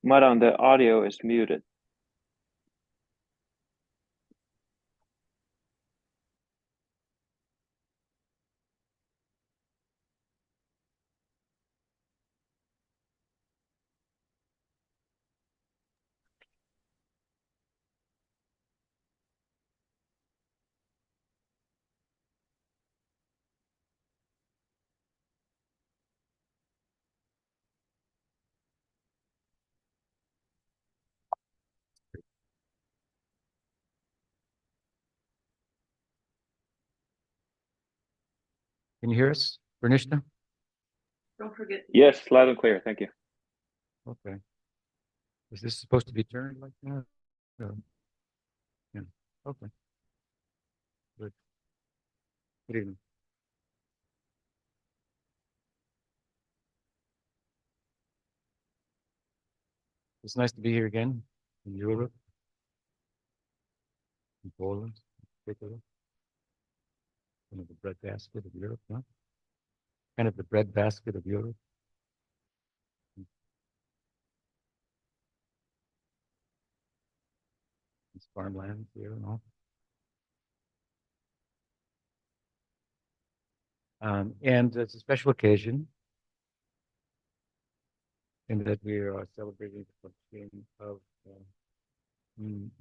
Madam, the audio is muted. Can you hear us, Bernishna? Don't forget. Yes, loud and clear. Thank you. Okay. Is this supposed to be turned like that? No. Yeah. Okay. Good. Good evening. It's nice to be here again in Europe, in Poland, in particular. Kind of the breadbasket of Europe, huh? Kind of the breadbasket of Europe. It's farmland here and all. And it's a special occasion in that we are celebrating the function of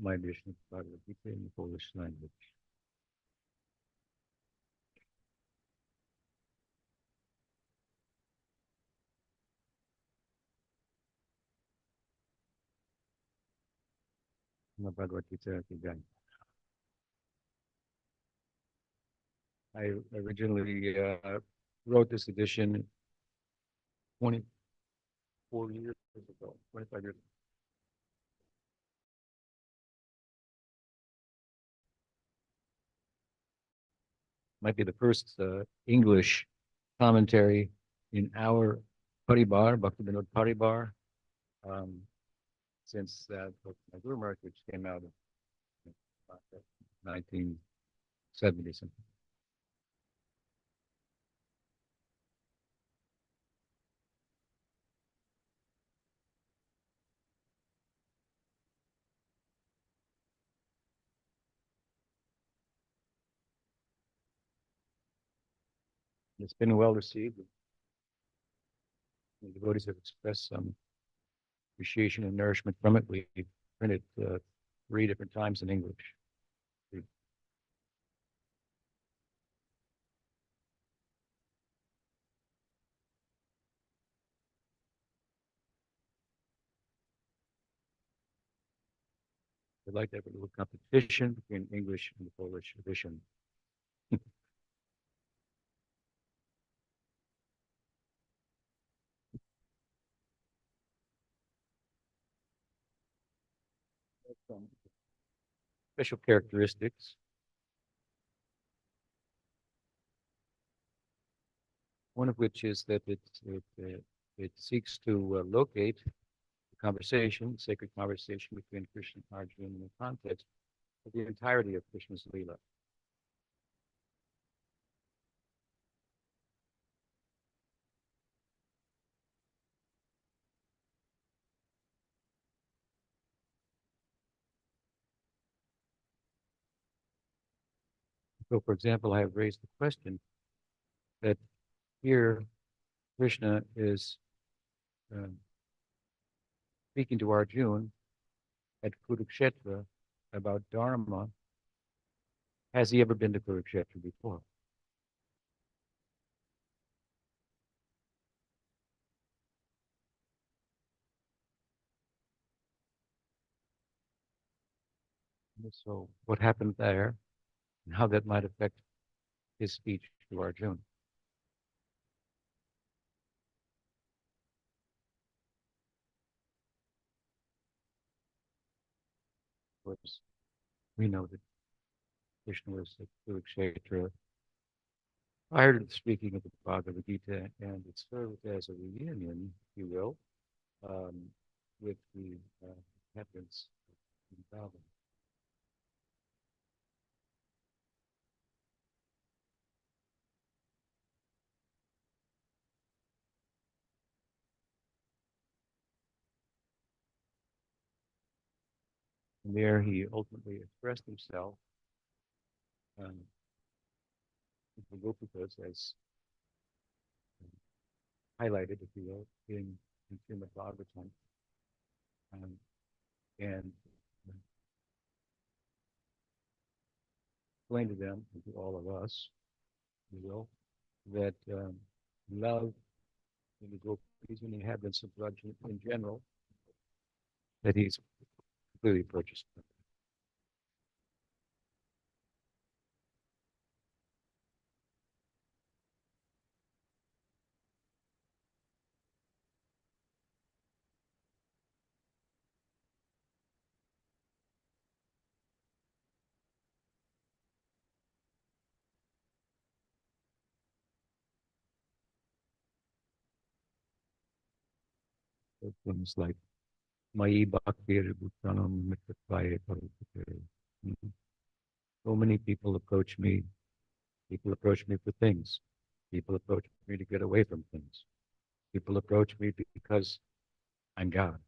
my edition of Bhagavad-Gita in the Polish language. My Bhagavad-Gita again. I originally wrote this edition 24 years ago, 25 years ago. Might be the first English commentary in our Paribar, Bhakti-Vinod Paribar, since that book, my Guru Maharaj, which came out in 1970 something. It's been well received. The devotees have expressed some appreciation and nourishment from it. We printed 3 different times in English. I'd like to have a little competition between English and the Polish edition. Some special characteristics. One of which is that it seeks to locate the conversation, sacred conversation between Krishna and Arjuna in the context of the entirety of Krishna's Leela. So, for example, I have raised the question that here Krishna is speaking to Arjuna at Kurukshetra about Dharma. Has he ever been to Kurukshetra before? So what happened there and how that might affect his speech to Arjuna. Of course, we know that Krishna was at Kurukshetra prior to the speaking of the Bhagavad-Gita, and it served as a reunion, if you will, with the inhabitants in Vrindavan. And there he ultimately expressed himself with the Gopikas as highlighted, if you will, in Srimad Bhagavatam, and explain to them and to all of us, if you will, that love in the Gopis and the inhabitants of Braj in general, that he's completely purchased. Things like Mai Bhakti Bhutanam Mitratvaya Karupate. So many people approach me. People approach me for things. People approach me to get away from things. People approach me because I'm God.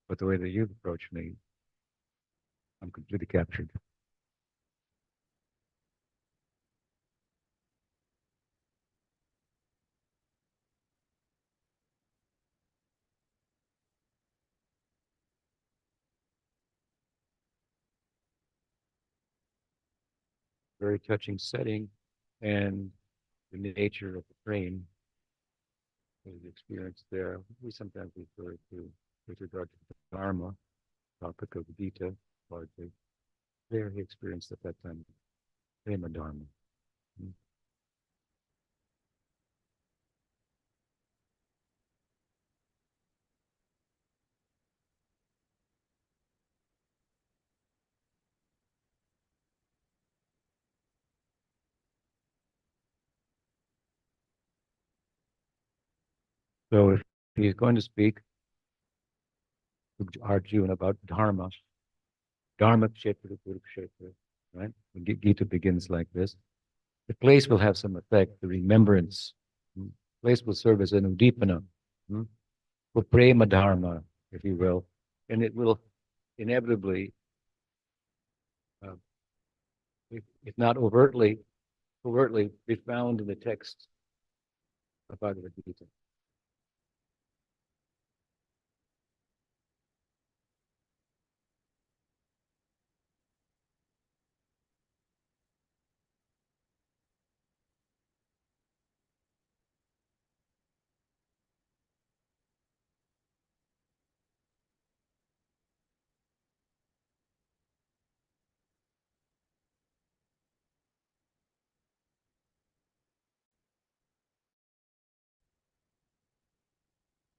But the way that you've approached me, I'm completely captured. Very touching setting, and the nature of the frame is experienced there. We sometimes refer to, with regard to the Dharma, topic of the Gita, largely. There he experienced at that time, Prema Dharma. So if he's going to speak to Arjuna about Dharma, Dharma Kshetra Kurukshetra, right? The Gita begins like this. The place will have some effect, the remembrance. The place will serve as an udipana, for prema dharma, if you will, and it will inevitably, if not overtly, be found in the text of Bhagavad Gita.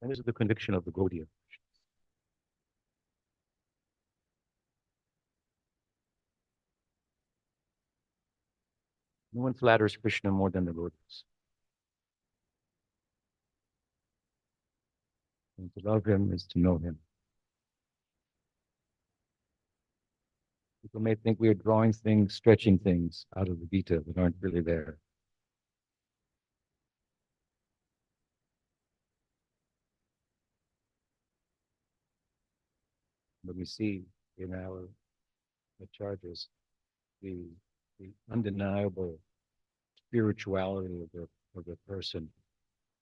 And this is the conviction of the Gaudiya. No one flatters Krishna more than the Gaudiyas. And to love him is to know him. People may think we are drawing things, stretching things out of the Gita that aren't really there. But we see in our charges the undeniable spirituality of the person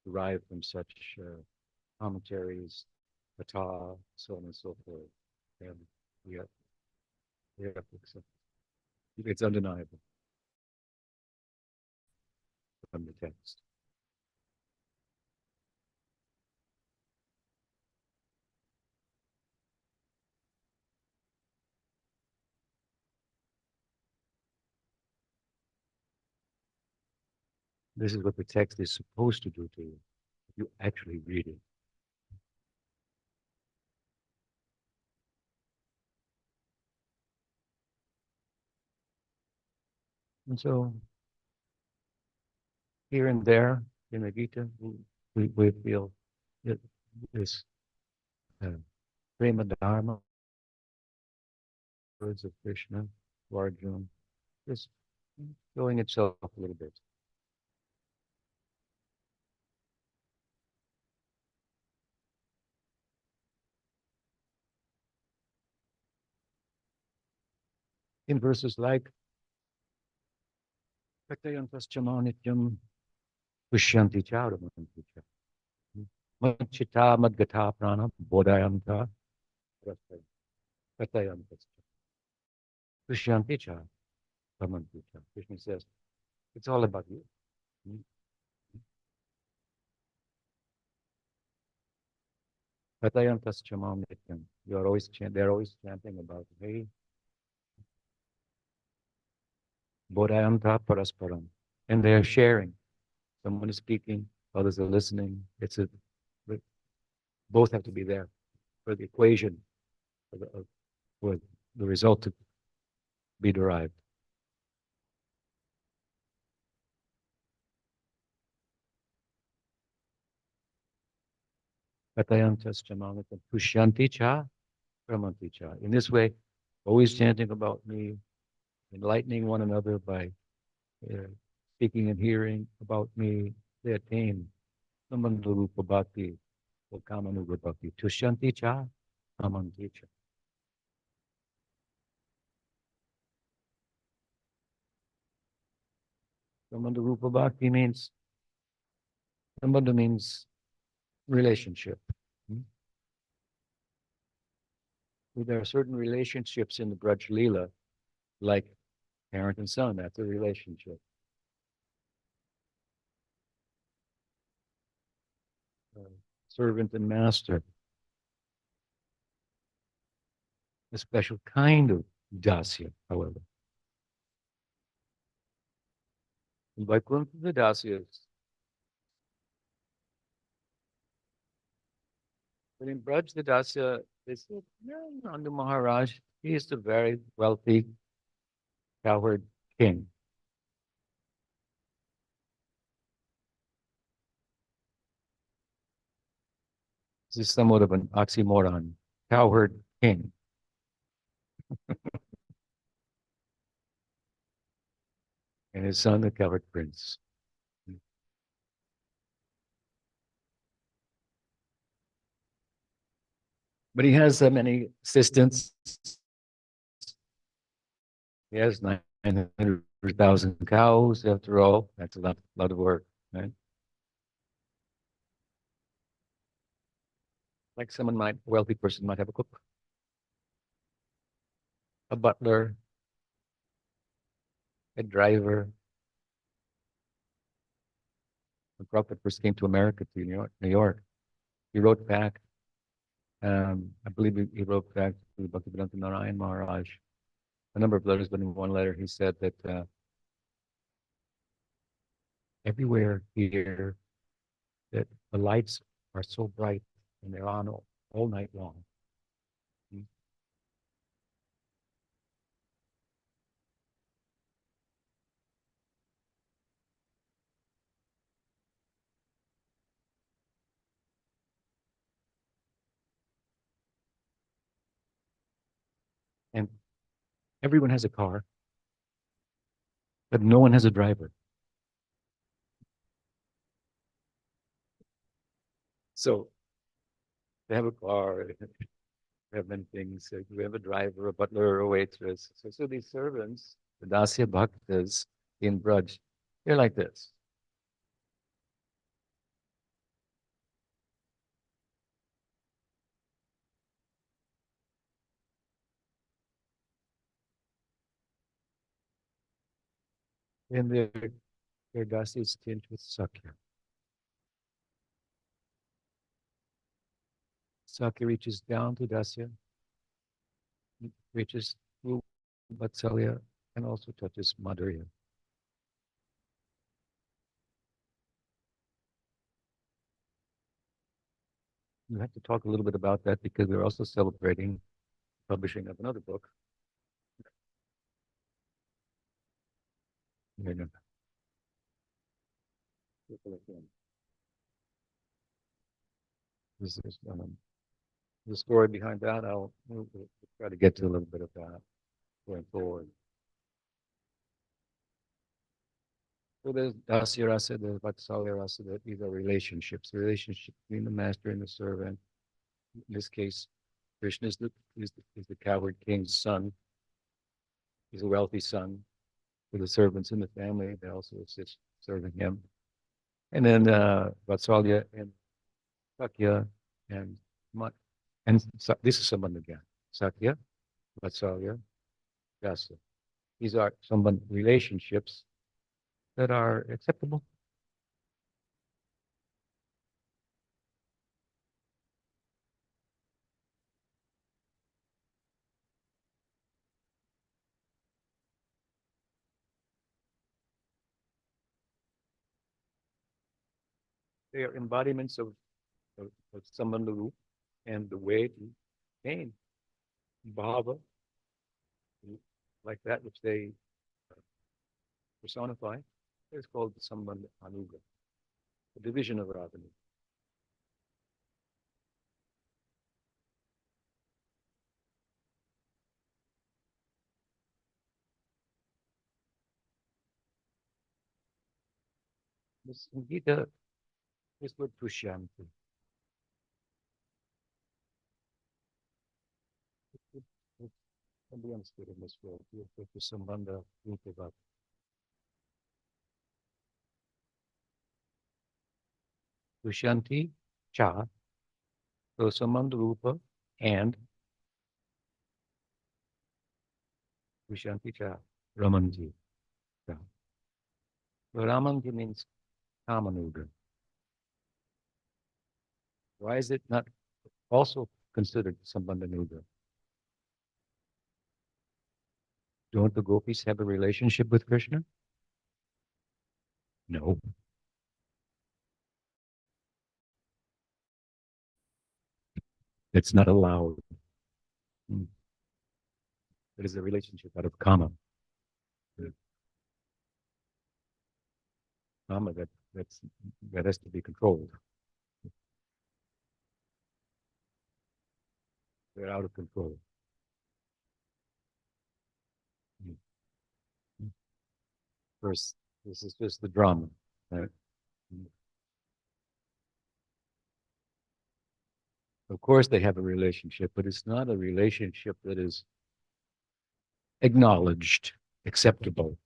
derived from such commentaries, Pata, so on and so forth. And we have to accept it. It's undeniable from the text. This is what the text is supposed to do to you if you actually read it. And so, here and there in the Gita, we feel that this prema dharma, words of Krishna, to Arjuna, is showing itself a little bit. in verses like Katayantaschama nityam pushyanti charamanti cha Machita madgata prana bodhayanta Katayantascha pushyanti cha ramanti cha. Krishna says, it's all about you. Katayantascha nityam. They're always chanting about me. Bodhayanta parasparam. And they're sharing. Someone is speaking, others are listening. Both have to be there for the equation, for the result to be derived. Katayantascha nityam pushyanti cha ramanti cha. In this way, always chanting about me, enlightening one another by speaking and hearing about me, they attain Samandarupa Bhakti or Kamanuga Bhakti. Tushanti cha, Amanti cha. Samandarupa Bhakti means, Sambandha means relationship. There are certain relationships in the Braj Leela, like parent and son, that's a relationship. Servant and master. A special kind of dasya, however. In Vaikuntha, the dasyas. But in Braj, the dasya, they said, no, Nandu Maharaj, he is the very wealthy cowherd king. This is somewhat of an oxymoron. Cowherd king. And his son, the cowherd prince. But he has many assistants. He has 900,000 cows, after all. That's a lot of work, right? Like a wealthy person might have a cook, a butler, a driver. When Prabhupada first came to America, to New York, he wrote back, I believe he wrote back to Bhaktivedanta Narayan Maharaj, a number of letters, but in one letter he said that everywhere here, that the lights are so bright and they're on all night long. And everyone has a car, but no one has a driver. So they have a car, they have many things. We have a driver, a butler, or a waitress. So these servants, the Dasya Bhaktas in Braj, they're like this. And their Dasya is tinged with Sakya. Sakya reaches down to Dasya, reaches through Vatsalya, and also touches Madhurya. We have to talk a little bit about that because we're also celebrating publishing of another book. Yeah. This is the story behind that. We'll try to get to a little bit of that going forward. So there's Dasya Rasa, there's Vatsalya Rasa, these are relationships, the relationship between the master and the servant. In this case, Krishna is the cowherd king's son. He's a wealthy son. For the servants in the family, they also assist serving him. And then Vatsalya and Sakya and this is someone again. Sakya, Vatsalya, Rasa. These are some relationships that are acceptable. They are embodiments of Sambandha and the way to gain bhava, like that which they personify, is called the Sambandha Anuga, the division of Radhanu. This in Gita, this word Tushyanti. It can be understood in this way. With the Sambandha Rupa. Tushyanti Cha, so Sambandha Rupa and Tushyanti Cha, Ramanji. Cha. So Ramanji means Kamanuga. Why is it not also considered Sambandhanuga? Don't the gopis have a relationship with Krishna? No. It's not allowed. It is a relationship out of kama. Kama that has to be controlled. They're out of control. First, this is just the drama. Right? Of course, they have a relationship, but it's not a relationship that is acknowledged, acceptable.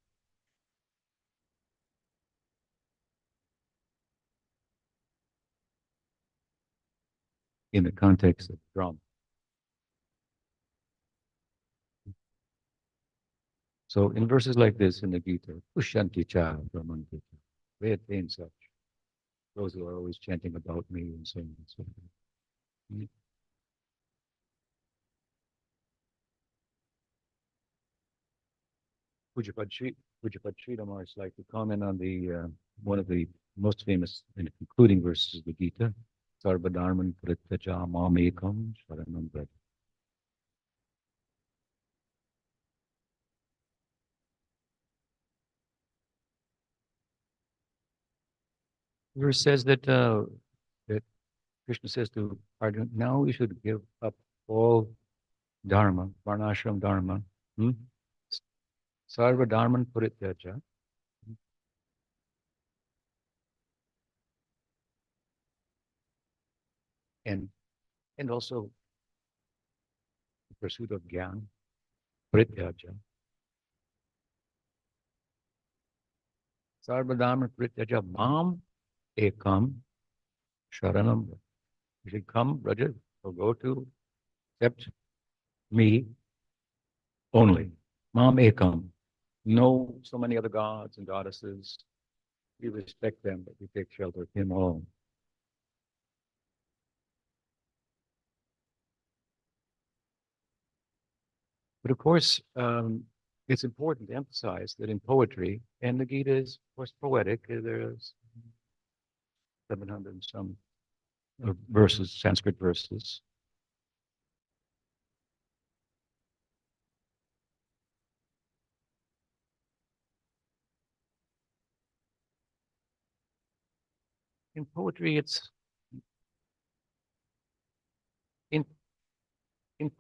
In the context of drama. So in verses like this in the Gita, Ushanti cha Brahmanti, they attain such. Those who are always chanting about me and saying and so forth. Pujapad Sri Damars like to comment on the one of the most famous and concluding verses of the Gita, Sarvadharman Prityaja Mamekam Sharanam Vraj. Verse says that that Krishna says to Arjuna, now you should give up all dharma, varnashram dharma, sarva dharman purityaja, and also the pursuit of jnana, purityaja. Sarva dharma purityaja mam ekam sharanam. You should come, Raja, or go to accept me only. Mam ekam. No so many other gods and goddesses. We respect them, but we take shelter of him alone. But of course, it's important to emphasize that in poetry, and the Gita is, of course, poetic. There's 700 and some verses, Sanskrit verses. In poetry, it's in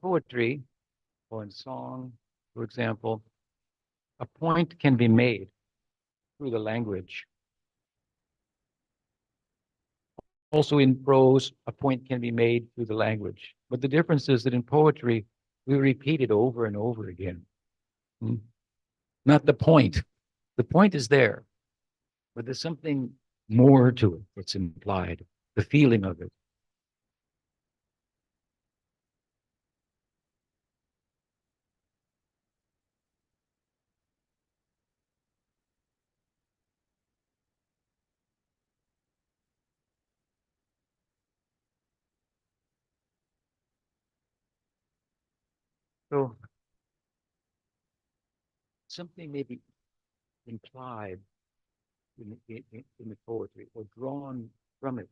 poetry or in song, for example, a point can be made through the language. Also in prose, a point can be made through the language. But the difference is that in poetry, we repeat it over and over again. Not the point. The point is there, but there's something more to it that's implied, the feeling of it. So something may be implied in the poetry or drawn from it.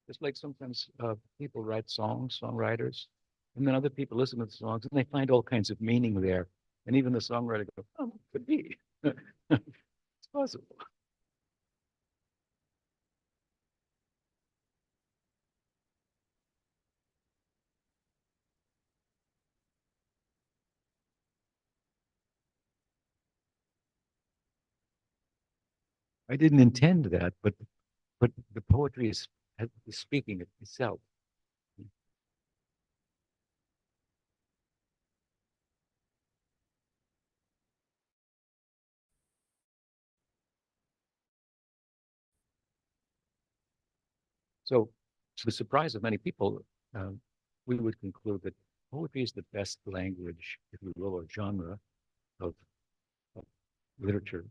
Just like sometimes people write songs, songwriters, and then other people listen to the songs and they find all kinds of meaning there. And even the songwriter goes, oh, could be. It's possible. I didn't intend that, but the poetry is speaking it itself. So, to the surprise of many people, we would conclude that poetry is the best language, if you will, or genre of, of literature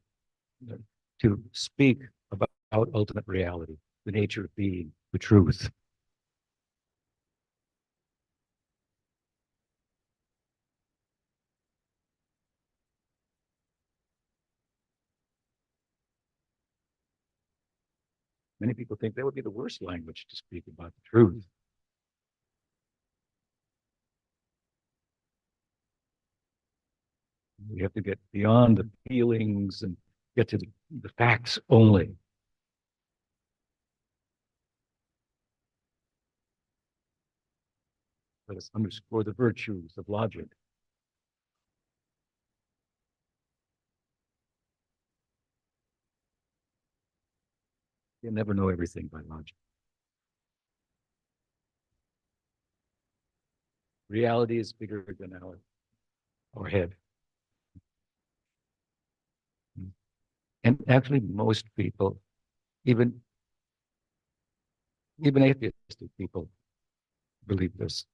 to speak about ultimate reality, the nature of being, the truth. Many people think that would be the worst language to speak about the truth. We have to get beyond the feelings and get to the facts only. Let us underscore the virtues of logic. You'll never know everything by logic. Reality is bigger than our head. And actually, most people, even atheistic people, believe this,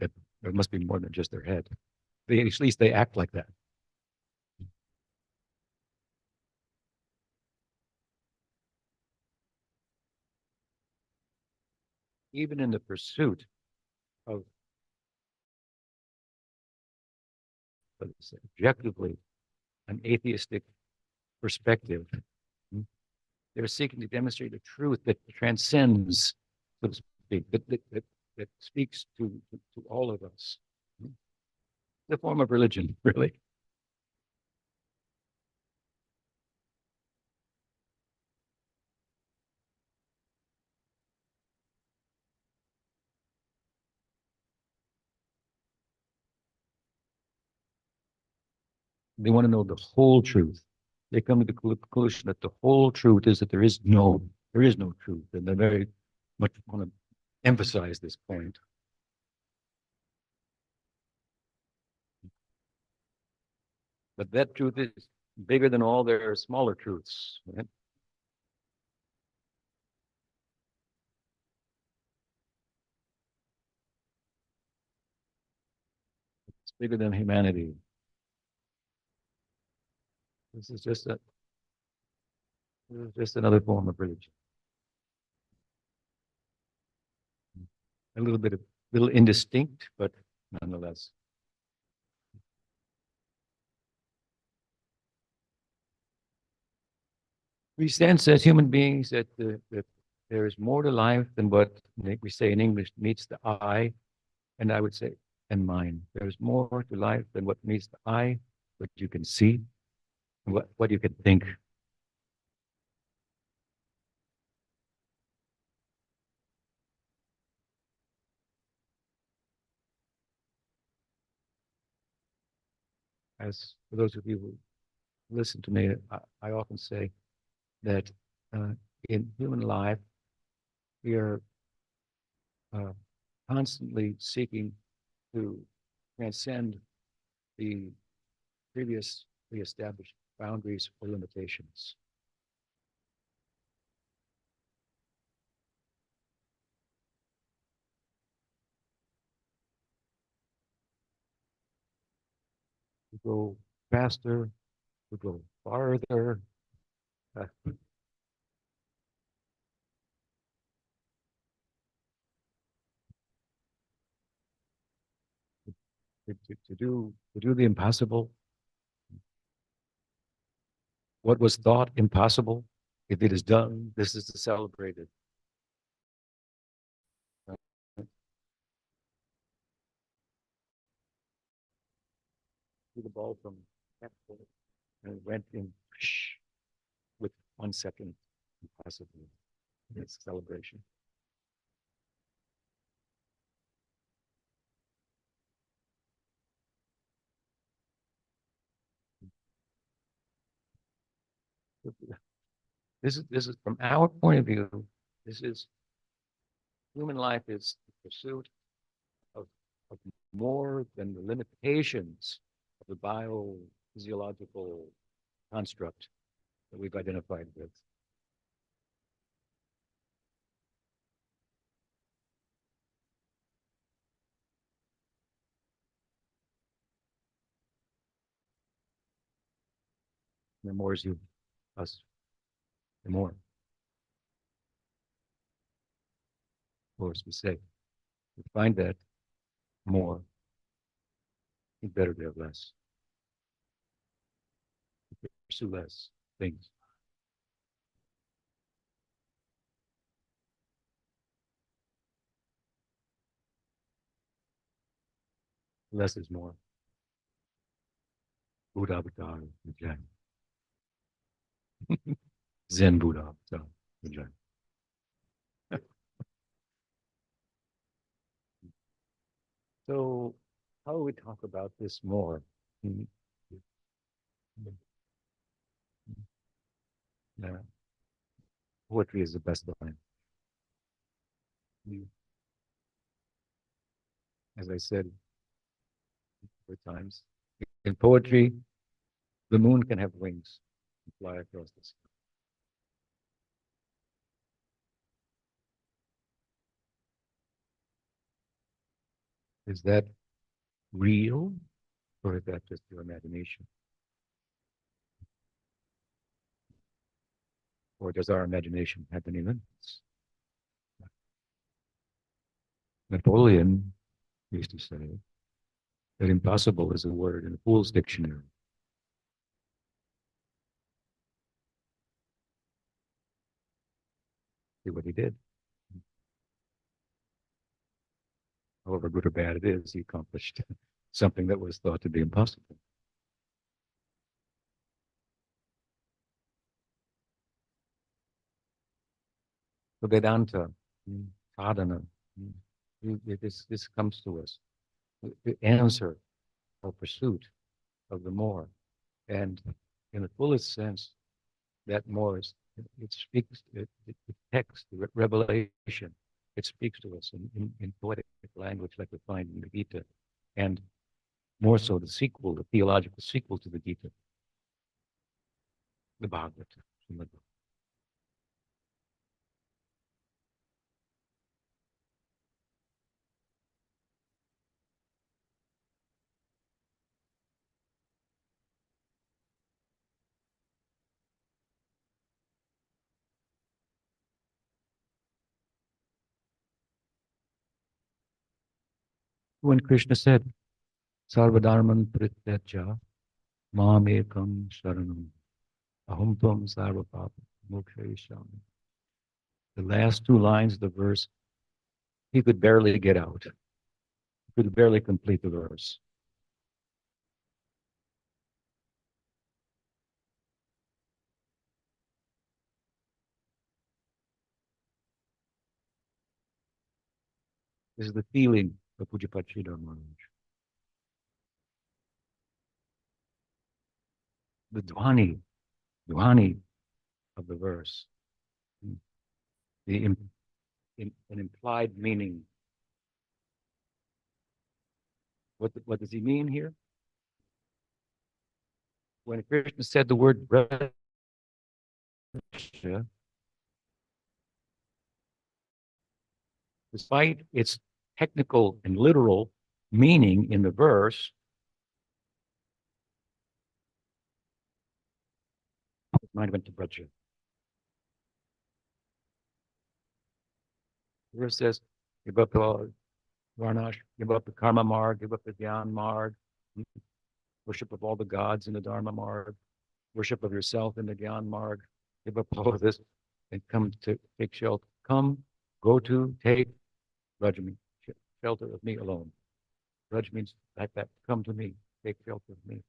that there must be more than just their head. At least they act like that. Even in the pursuit of, let's say, objectively, an atheistic perspective, they're seeking to demonstrate a truth that transcends, so to speak, that speaks to all of us. The form of religion, really. They want to know the whole truth. They come to the conclusion that the whole truth is that there is no truth, and they very much want to emphasize this point. But that truth is bigger than all their smaller truths. Right? It's bigger than humanity. This is just another form of religion. A little indistinct, but nonetheless. We sense as human beings that there is more to life than what we say in English meets the eye, and I would say, and mind. There's more to life than what meets the eye, what you can see, and what you can think. As for those of you who listen to me, I often say that in human life, we are constantly seeking to transcend the previously established boundaries or limitations. We go faster, we go farther. uh, to do the impossible. What was thought impossible, if it is done, this is to celebrate it. The ball from and it went in with 1 second impossible. It's celebration. This is from our point of view. This is human life is the pursuit of, of more than the limitations of the biophysiological construct that we've identified with. The more as you us, the more. Of course, we say, we find that more, it's better to have less. Pursue less things. Less is more. Buddha Avatar Vijay. Zen Buddha Avatar Vijay. So, how do we talk about this more? Yeah. Poetry is the best line. As I said 4 times, in poetry, the moon can have wings and fly across the sky. Is that real, or is that just your imagination? Or does our imagination have any limits? Napoleon used to say that impossible is a word in a fool's dictionary. See what he did. However good or bad it is, he accomplished something that was thought to be impossible. So Vedanta, sadhana, this comes to us. The answer or pursuit of the more. And in the fullest sense, that more is, it speaks, it text, the revelation, it speaks to us in poetic language like we find in the Gita. And more so the sequel, the theological sequel to the Gita, the Bhagavad-Gita. When Krishna said, Sarvadharman Prityaja, Mam Ekam Sharanam, Aham Tvam Sarvapapa Mokshayishami. The last 2 lines of the verse, he could barely get out. He could barely complete the verse. This is the feeling of Pujapat Sridhar Maharaj. The dhwani of the verse, an implied meaning. What does he mean here? when Krishna said the word Braja, despite its technical and literal meaning in the verse, his mind went to Braja. The verse says, give up all Varnash, give up the karma marg, give up the dhyan marg, worship of all the gods in the dharma marg, worship of yourself in the dhyan marg, give up all of this and come to take shelter. Come, go to, take, Raj means shelter of me alone. Raj means like that, come to me, take shelter of me.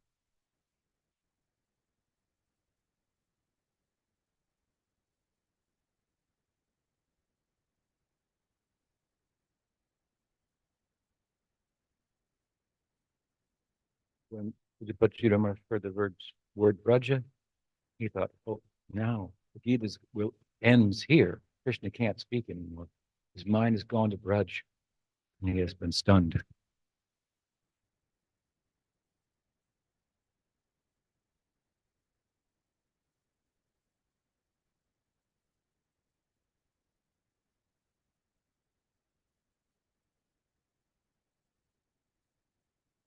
When Pujapati Maharaj heard the word Braja, he thought, oh, now the Gita ends here. Krishna can't speak anymore. His mind has gone to Braj, and he has been stunned.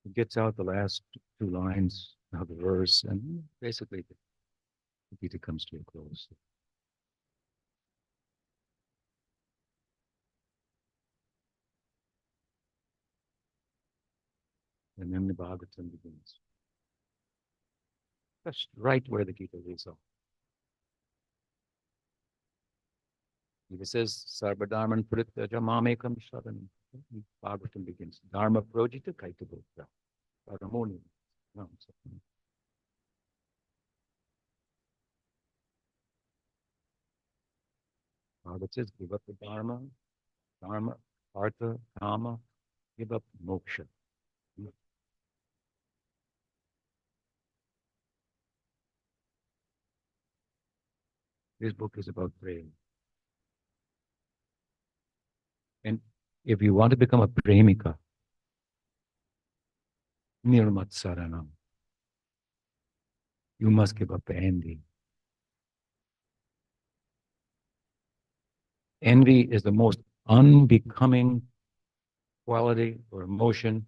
He gets out the last two lines of the verse, and basically the Gita comes to a close. And then the Bhagavatam begins. That's right where the Gita leaves off. Gita says, Sarva Dharman Prityaja Mamekam Sharanam. Bhagavatam begins. Dharma Projita Kaitavota. Paramoni. Bhagavad says, give up the Dharma, Artha, Kama, give up moksha. This book is about praying. And if you want to become a premika, nirmat saranam, you must give up envy. Envy is the most unbecoming quality or emotion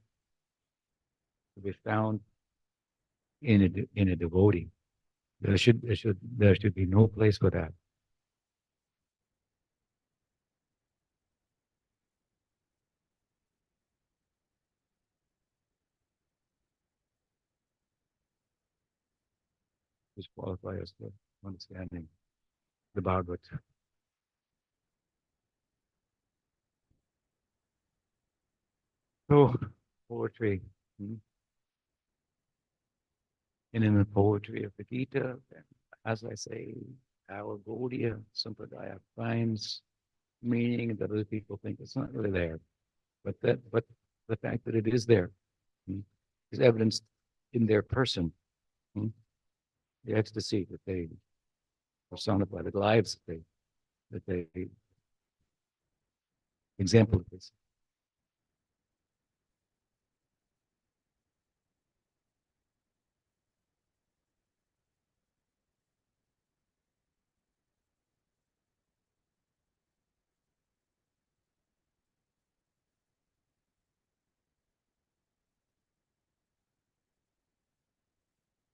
to be found in a devotee. There should be no place for that. Disqualify us for understanding the Bhagavad. So, poetry. And in the poetry of the Gita, as I say, our Gaudiya Sampradaya finds meaning that other people think it's not really there. But the fact that it is there is evidenced in their person. The ecstasy that they personify, the lives that they exemplifies.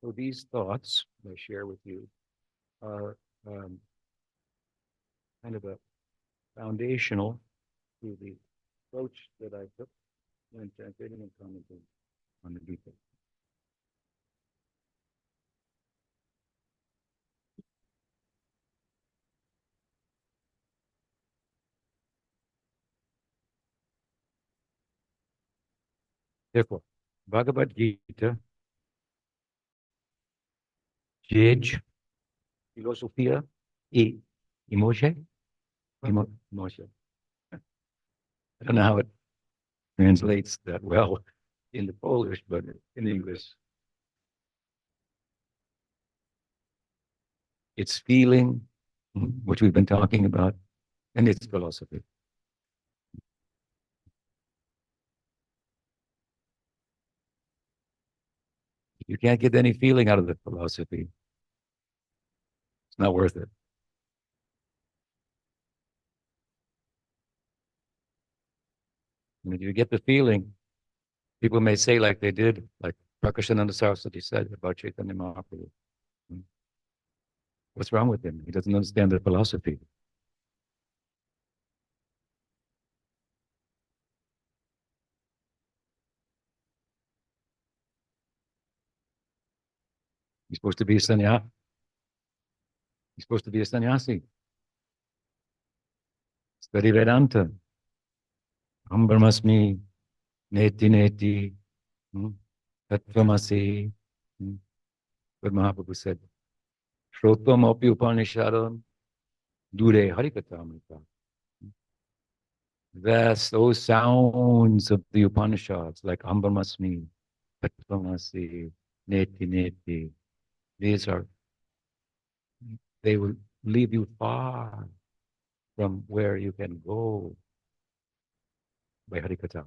So these thoughts I share with you are kind of a foundational to the approach that I took when translating and commenting on the Gita. Therefore, Bhagavad-Gita, Jej, Filosofia e Emotion. Emotion. I don't know how it translates that well in the Polish, but in English, it's feeling, which we've been talking about, and it's philosophy. You can't get any feeling out of the philosophy. It's not worth it. And if you get the feeling, people may say like they did, like Prakashananda Saraswati said about Chaitanya Mahaprabhu. What's wrong with him? He doesn't understand the philosophy. He's supposed to be a sannyasi. He's supposed to be a sannyasi. Study Vedanta. Aham Brahmasmi, Neti Neti, Tattvamasi. But Mahaprabhu said, Shrotam Api Upanishadam, Dure Harikatamrita. That's those sounds of the Upanishads, like Aham Brahmasmi, Tattvamasi, Neti Neti. These are, they will leave you far from where you can go by Harikata.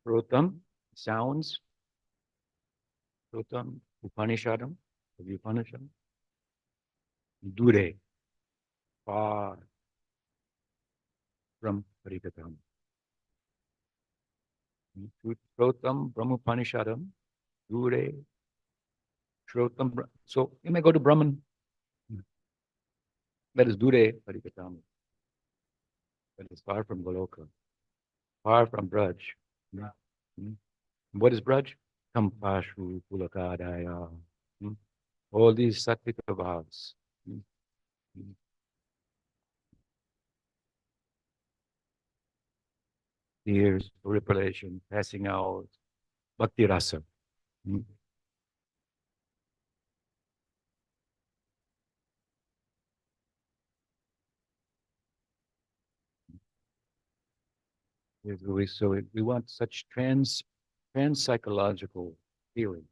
Shrotam, sounds, Shrotam, Upanishadam, the Upanishad, Dure, far from Harikatam. Shrotam, Brahmupanishadam, Dure, Shrotam. So you may go to Brahman. That is Dure Harikatam. That is far from Goloka, far from Braj. What is Braj? Kampashu, Pulakadaya. All these sattvika bhavs. Tears, revelation, passing out, Bhakti Rasa. So we want such trans psychological feeling.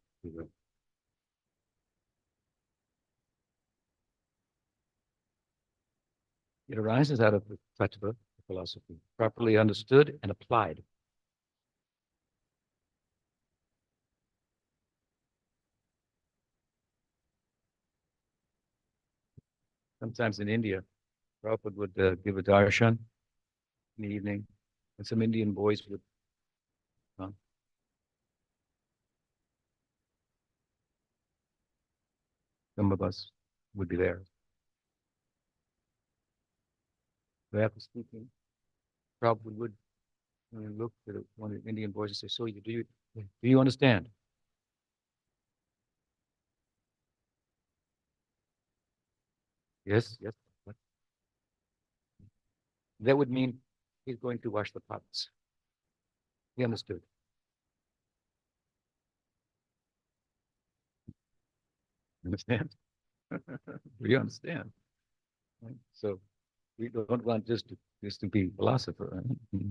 It arises out of the tattva philosophy, properly understood and applied. Sometimes in India, Prabhupada would give a darshan in the evening, and some Indian boys would come. Some of us would be there. So after speaking, Prabhupada would look at one of the Indian boys and say, "So do you understand?" Yes, yes. What? That would mean he's going to wash the pots. He understood. Understand? We understand. Right? So we don't want just to be philosopher. Right?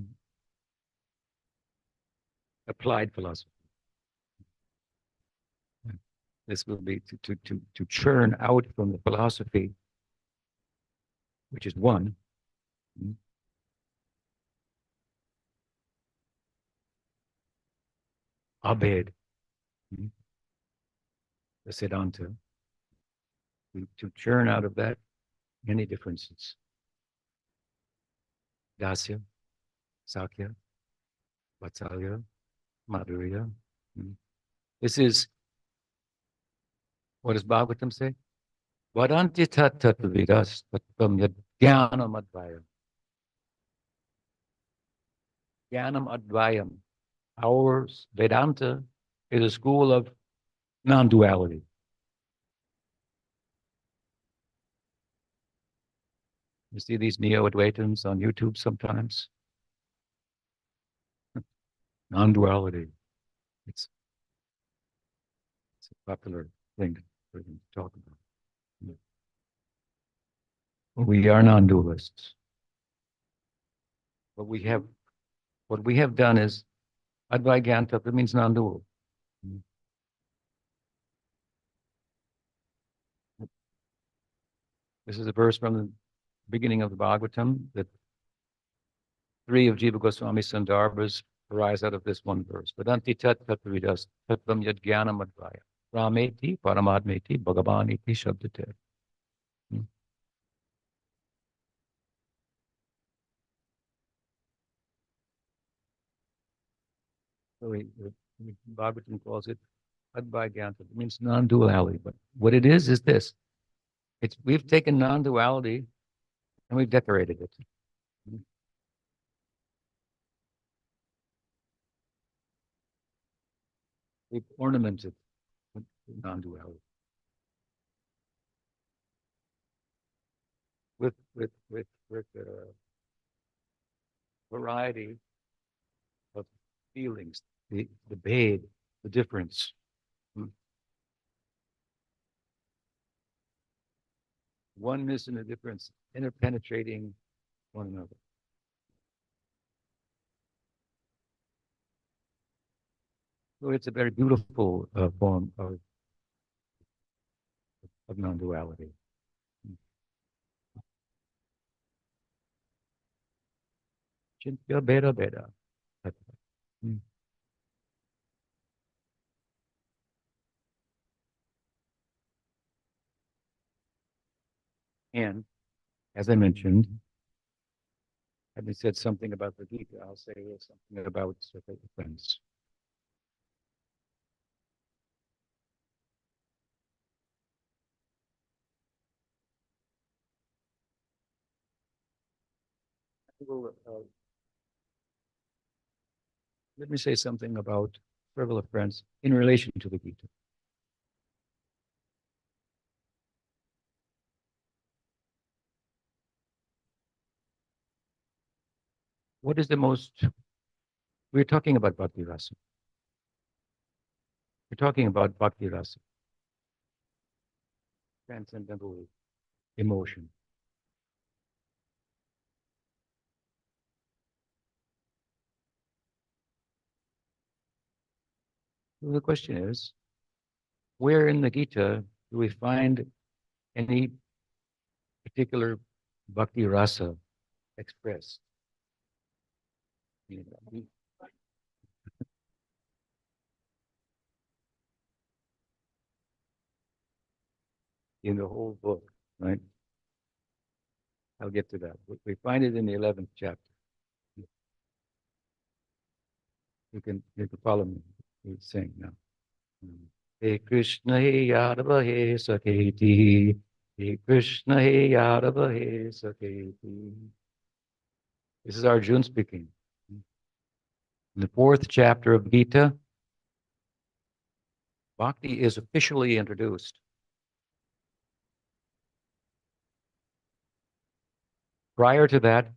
Applied philosophy. This will be to churn out from the philosophy, which is one, abed, the Siddhanta, to churn out of that many differences. Dasya, Sakya, Vatsalya, Madhurya. This is, what does Bhagavatam say? Vadanti tat tat vidas tattvam yad jnanam advayam. Jnanam advayam. Our Vedanta is a school of non-duality. You see these neo-Advaitins on YouTube sometimes? Non-duality. It's a popular thing for them to talk about. We are non-dualists. What we have done is Advaita Tattva means non-dual. This is a verse from the beginning of the Bhagavatam that three of Jiva Goswami Sandarbhas arise out of this one verse. Vedanti tat tatvidas tatvam yad jnanam advaya rameti paramadmeti bhagavaniti shabdate. So Bhagavatam calls it Advaita. It means non-duality. But what it is this. We've taken non-duality and we've decorated it. We've ornamented with non-duality. With variety of feelings, the bhed, the difference. Oneness and a difference, interpenetrating one another. So it's a very beautiful form of non-duality. Chintya beda beda. And as I mentioned, having said something about the Gita, I'll say something about the friends. Let me say something about frivolous friends in relation to the Gita. What is the most, we're talking about Bhakti Rasa. We're talking about Bhakti Rasa, transcendental emotion. So the question is, where in the Gita do we find any particular Bhakti Rasa expressed? In the whole book, right? I'll get to that. We find it in the 11th chapter. You can follow me. We sing now. Hey Krishna, hey Yadava, hey Saketi. Hey Krishna, hey Yadava, hey Saketi. This is Arjuna speaking. In the 4th chapter of Gita, Bhakti is officially introduced. Prior to that,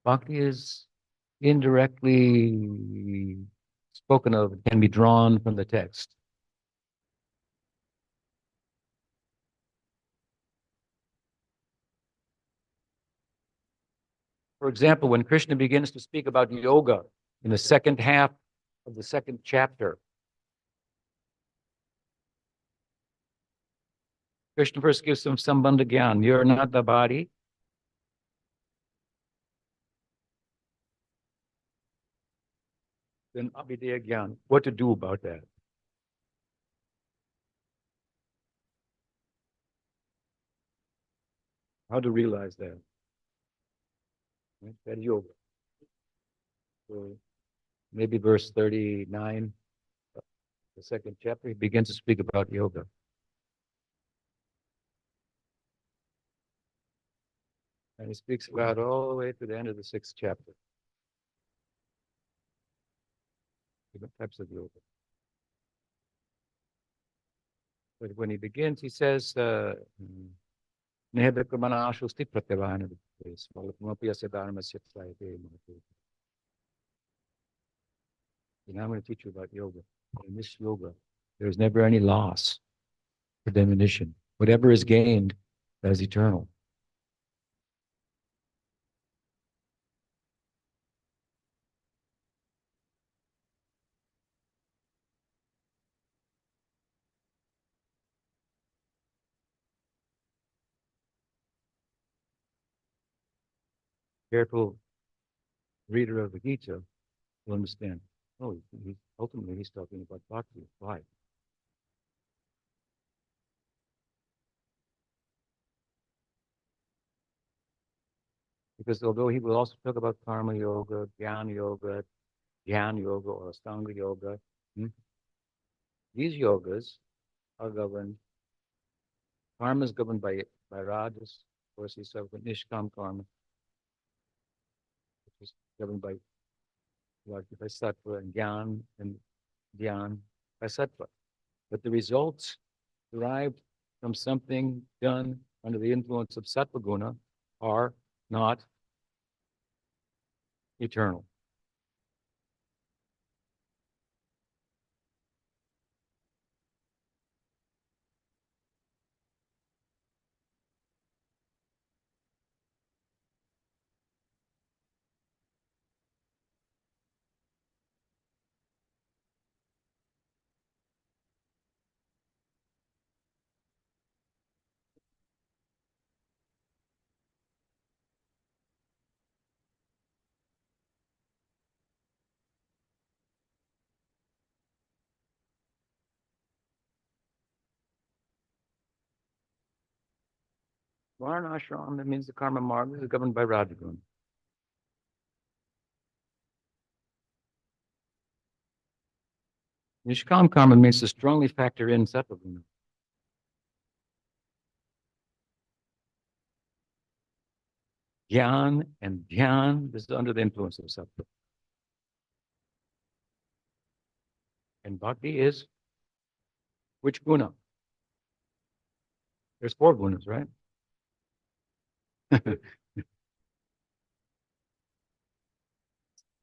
Bhakti is indirectly spoken of, can be drawn from the text. For example, when Krishna begins to speak about yoga in the second half of the 2nd chapter, Krishna first gives them Sambandha Gyan. You're not the body. Then Abhidheya Gyan. What to do about that? How to realize that? Right? That yoga. So maybe verse 39, the 2nd chapter, he begins to speak about yoga. And he speaks about all the way to the end of the 6th chapter. Different types of yoga. But when he begins, he says, and now I'm going to teach you about yoga. In this yoga, there's never any loss or diminution. Whatever is gained, that is eternal. careful reader of the Gita will understand. Oh, ultimately he's talking about bhakti. Why? Because although he will also talk about karma yoga, jnana yoga, dhyan yoga, or astanga yoga, these yogas are governed. Karma is governed by rajas. Of course, he's talking about nishkam karma, which is governed by sattva, and jnana and dhyan by sattva. But the results derived from something done under the influence of sattva guna are not eternal. Varnashram, that means the karma marga is governed by Rajaguna. Nishkam karma means to strongly factor in sattva guna. Gyan and dhyan, this is under the influence of sattva. And bhakti is which guna? There's 4 gunas, right?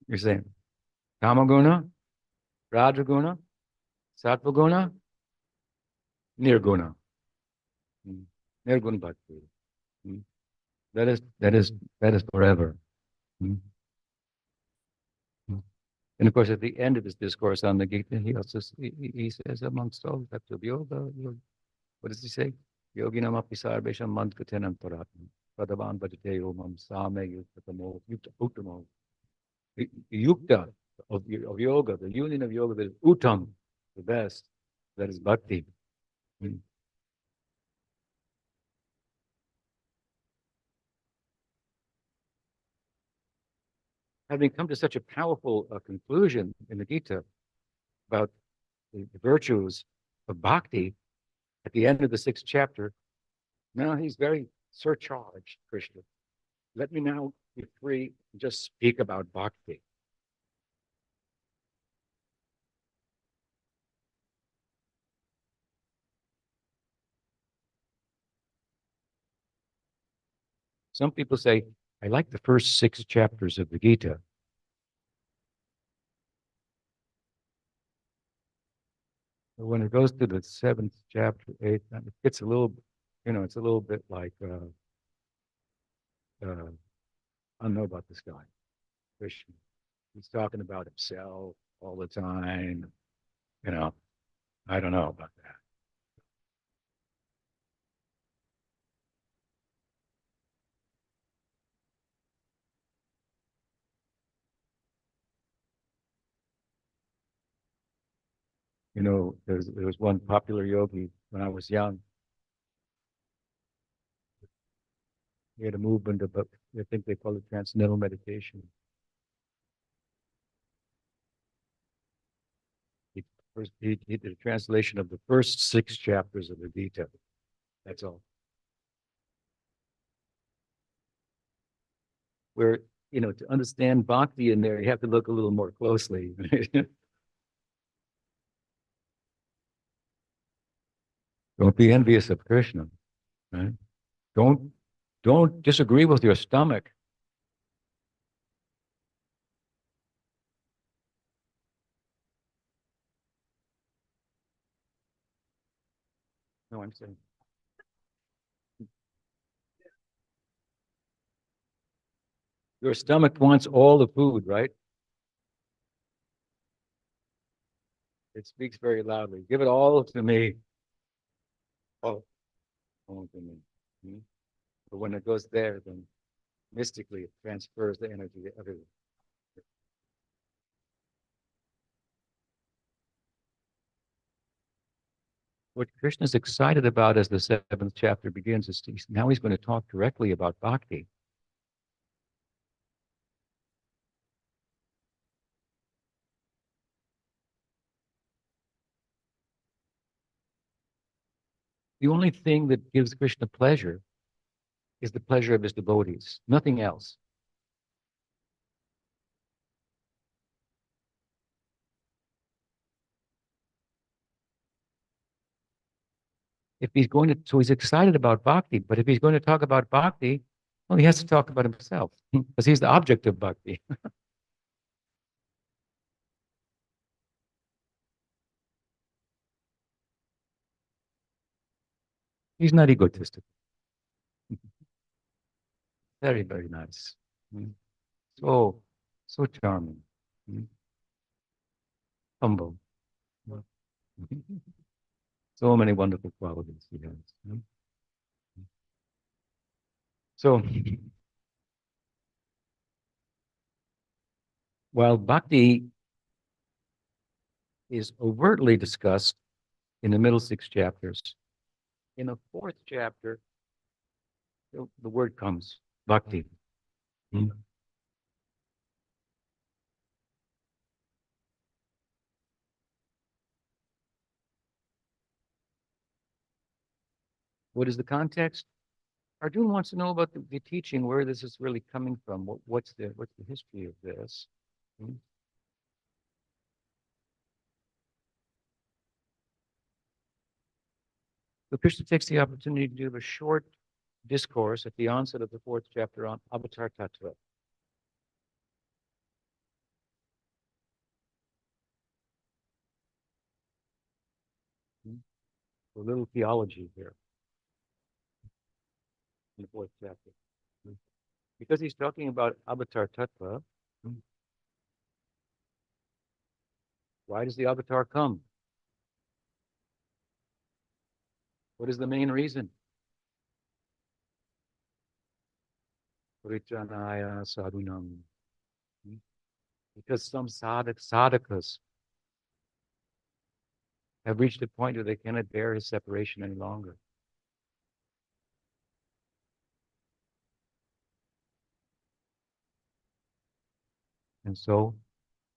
You're saying kama guna, rajaguna, sattva guna, nirguna. Nirguna bhakti. That is forever. And of course, at the end of his discourse on the Gita, he also he says, amongst all types of yoga, what does he say? Yoginam api sarvesham mandkatenam paratma padavan bhajate omam same uttamo. The yukta of yoga, the union of yoga that is uttam, the best, that is bhakti. Having come to such a powerful conclusion in the Gita about the virtues of bhakti at the end of the 6th chapter, now he's very surcharged, Krishna. Let me now be free and just speak about bhakti. Some people say, I like the first 6 chapters of the Gita. But when it goes to the 7th chapter, 8th, it gets a little, it's a little bit like, I don't know about this guy, Krishna. He's talking about himself all the time. I don't know about that. There was one popular yogi when I was young. He had a movement about, I think they call it transcendental meditation. He did a translation of the first 6 chapters of the Gita. That's all. Where, to understand bhakti in there, you have to look a little more closely. Don't be envious of Krishna. Right? Don't disagree with your stomach. No, I'm saying. Your stomach wants all the food, right? It speaks very loudly. Give it all to me. All to me. But when it goes there, then mystically it transfers the energy to everyone. What Krishna's excited about as the seventh chapter begins is now he's going to talk directly about bhakti. The only thing that gives Krishna pleasure is the pleasure of his devotees, nothing else. If he's going to, so he's excited about bhakti, but if he's going to talk about bhakti, well, he has to talk about himself because he's the object of bhakti. He's not egotistic. Very, very nice. So, so charming. Humble. So many wonderful qualities he has. So, while bhakti is overtly discussed in the middle 6 chapters, in the 4th chapter, the word comes, bhakti. What is the context? Arjuna wants to know about the teaching, where this is really coming from. What's the history of this? So Krishna takes the opportunity to give a short discourse at the onset of the 4th chapter on Avatar Tattva. A little theology here in the 4th chapter. Because he's talking about Avatar Tattva, why does the Avatar come? What is the main reason? Parijanaya sadhunam. Because some sadhakas have reached a point where they cannot bear his separation any longer. And so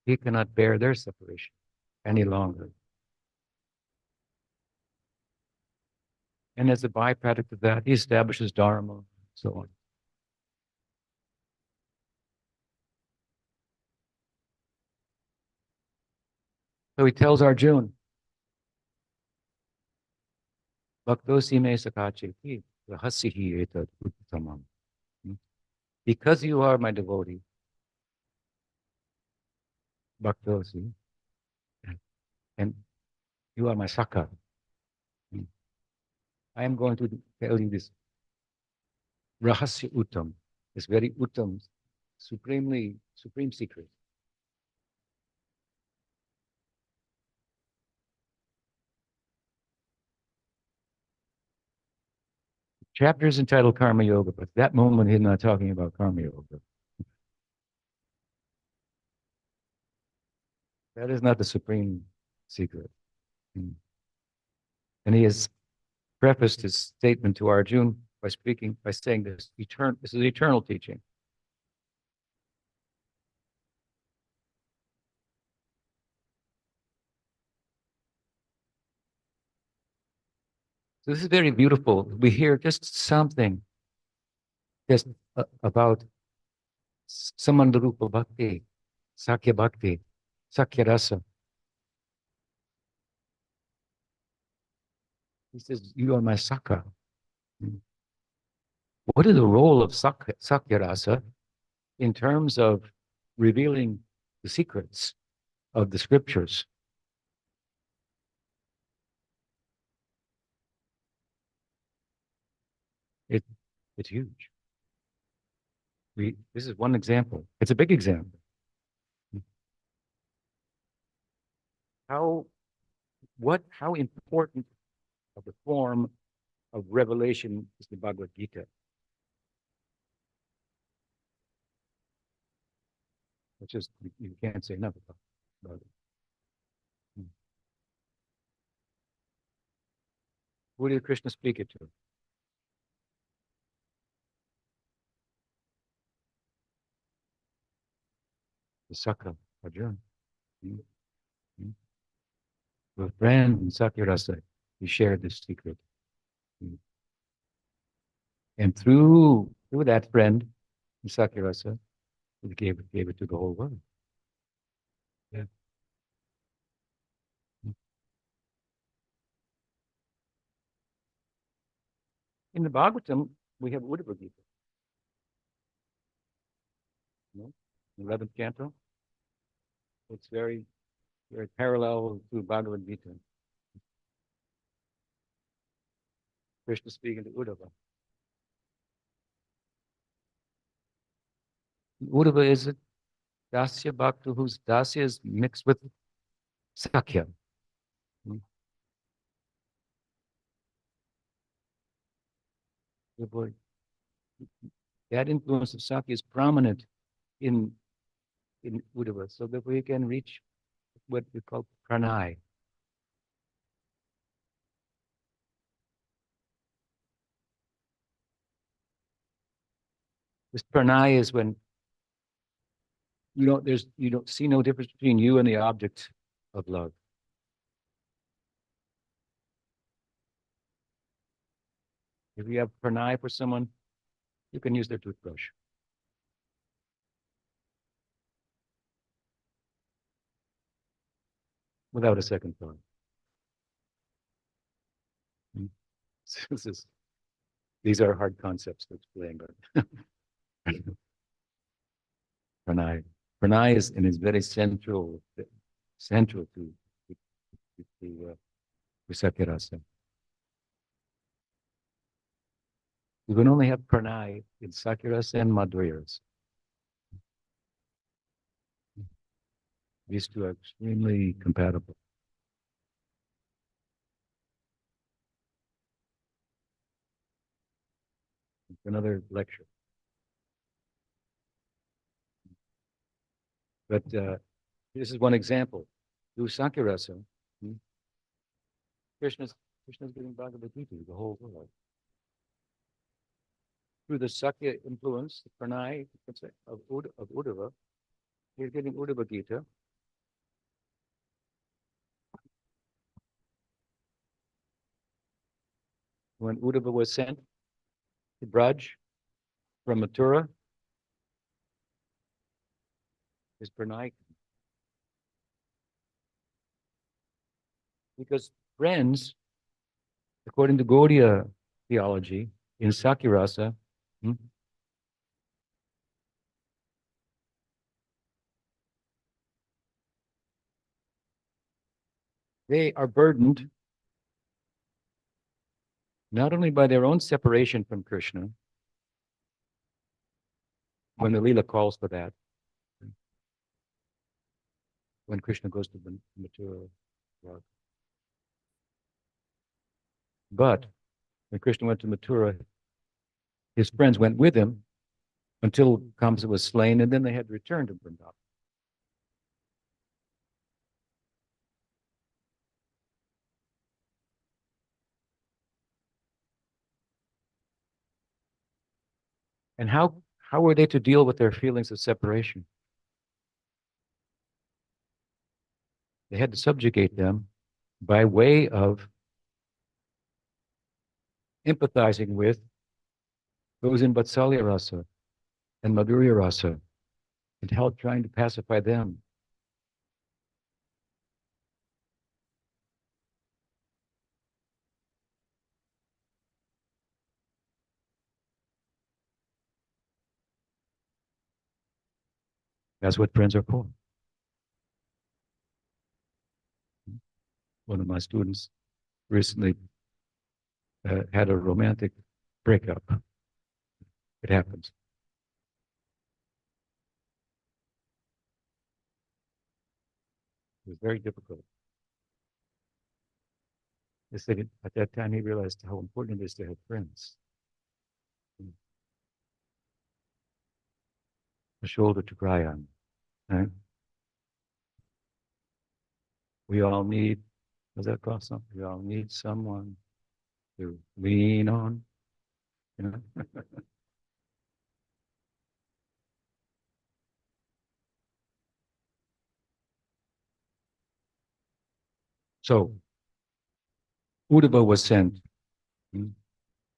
he cannot bear their separation any longer. And as a byproduct of that, he establishes Dharma, so on. So he tells Arjuna, Bhaktosi me sakacheti rahasihi etad uttamam. Because you are my devotee, Bhaktosi, and you are my Saka, I am going to tell you this Rahasya Uttam, this very Uttam, supreme secret. The chapter is entitled Karma Yoga, but at that moment he's not talking about Karma Yoga. That is not the supreme secret. And he has prefaced his statement to Arjuna by saying this is eternal teaching. So this is very beautiful. We hear just something about Samandarupa Bhakti, Sakya Bhakti, Sakya Rasa. He says, you are my Saka. What is the role of Sakya Rasa in terms of revealing the secrets of the scriptures? It's huge. This is one example. It's a big example. How important of the form of revelation is the Bhagavad-Gita? It's just, you can't say enough about it. Who did Krishna speak it to? The Sakha, Arjuna. With friend in Bhakti Rasa, he shared this secret. And through that friend in Bhakti Rasa, he gave it to the whole world. Yeah. In the Bhagavatam, we have Bhagavad-Gita. 11th canto. It's very, very parallel to Bhagavad-Gita. Krishna speaking to Uddhava. Uddhava is a Dasya Bhakta whose Dasya is mixed with Sakya. That influence of Sakya is prominent in Uddhava, so that we can reach what we call pranay. This pranay is when you don't see no difference between you and the object of love. If you have pranay for someone, you can use their toothbrush. Without a second thought. These are hard concepts to explain, but pranay. Pranay is very central to Bhakti Rasa. You can only have pranay in Bhakti Rasa and Madhurya Rasa. These two are extremely compatible. It's another lecture. But this is one example. Through Bhakti Rasa, Krishna's giving Bhagavad-Gita to the whole world. Through the Sakya influence, the pranay of Uddhava, he's giving Uddhava-Gita. When Uddhava was sent to Braj from Mathura, his pranay. Because friends, according to Gaudiya theology, in Bhakti Rasa, they are burdened not only by their own separation from Krishna, when the Leela calls for that, when Krishna goes to the Mathura world. But when Krishna went to Mathura, his friends went with him until Kamsa was slain, and then they had to return to Vrindavan. And how were they to deal with their feelings of separation? They had to subjugate them by way of empathizing with those in Vatsalya Rasa and Madhurya Rasa and help trying to pacify them. That's what friends are for. One of my students recently had a romantic breakup. It happens. It was very difficult. He said at that time he realized how important it is to have friends. A shoulder to cry on. Right? We all need, what's that called? Something? We all need someone to lean on, you know? So, Uddhava was sent. Hmm?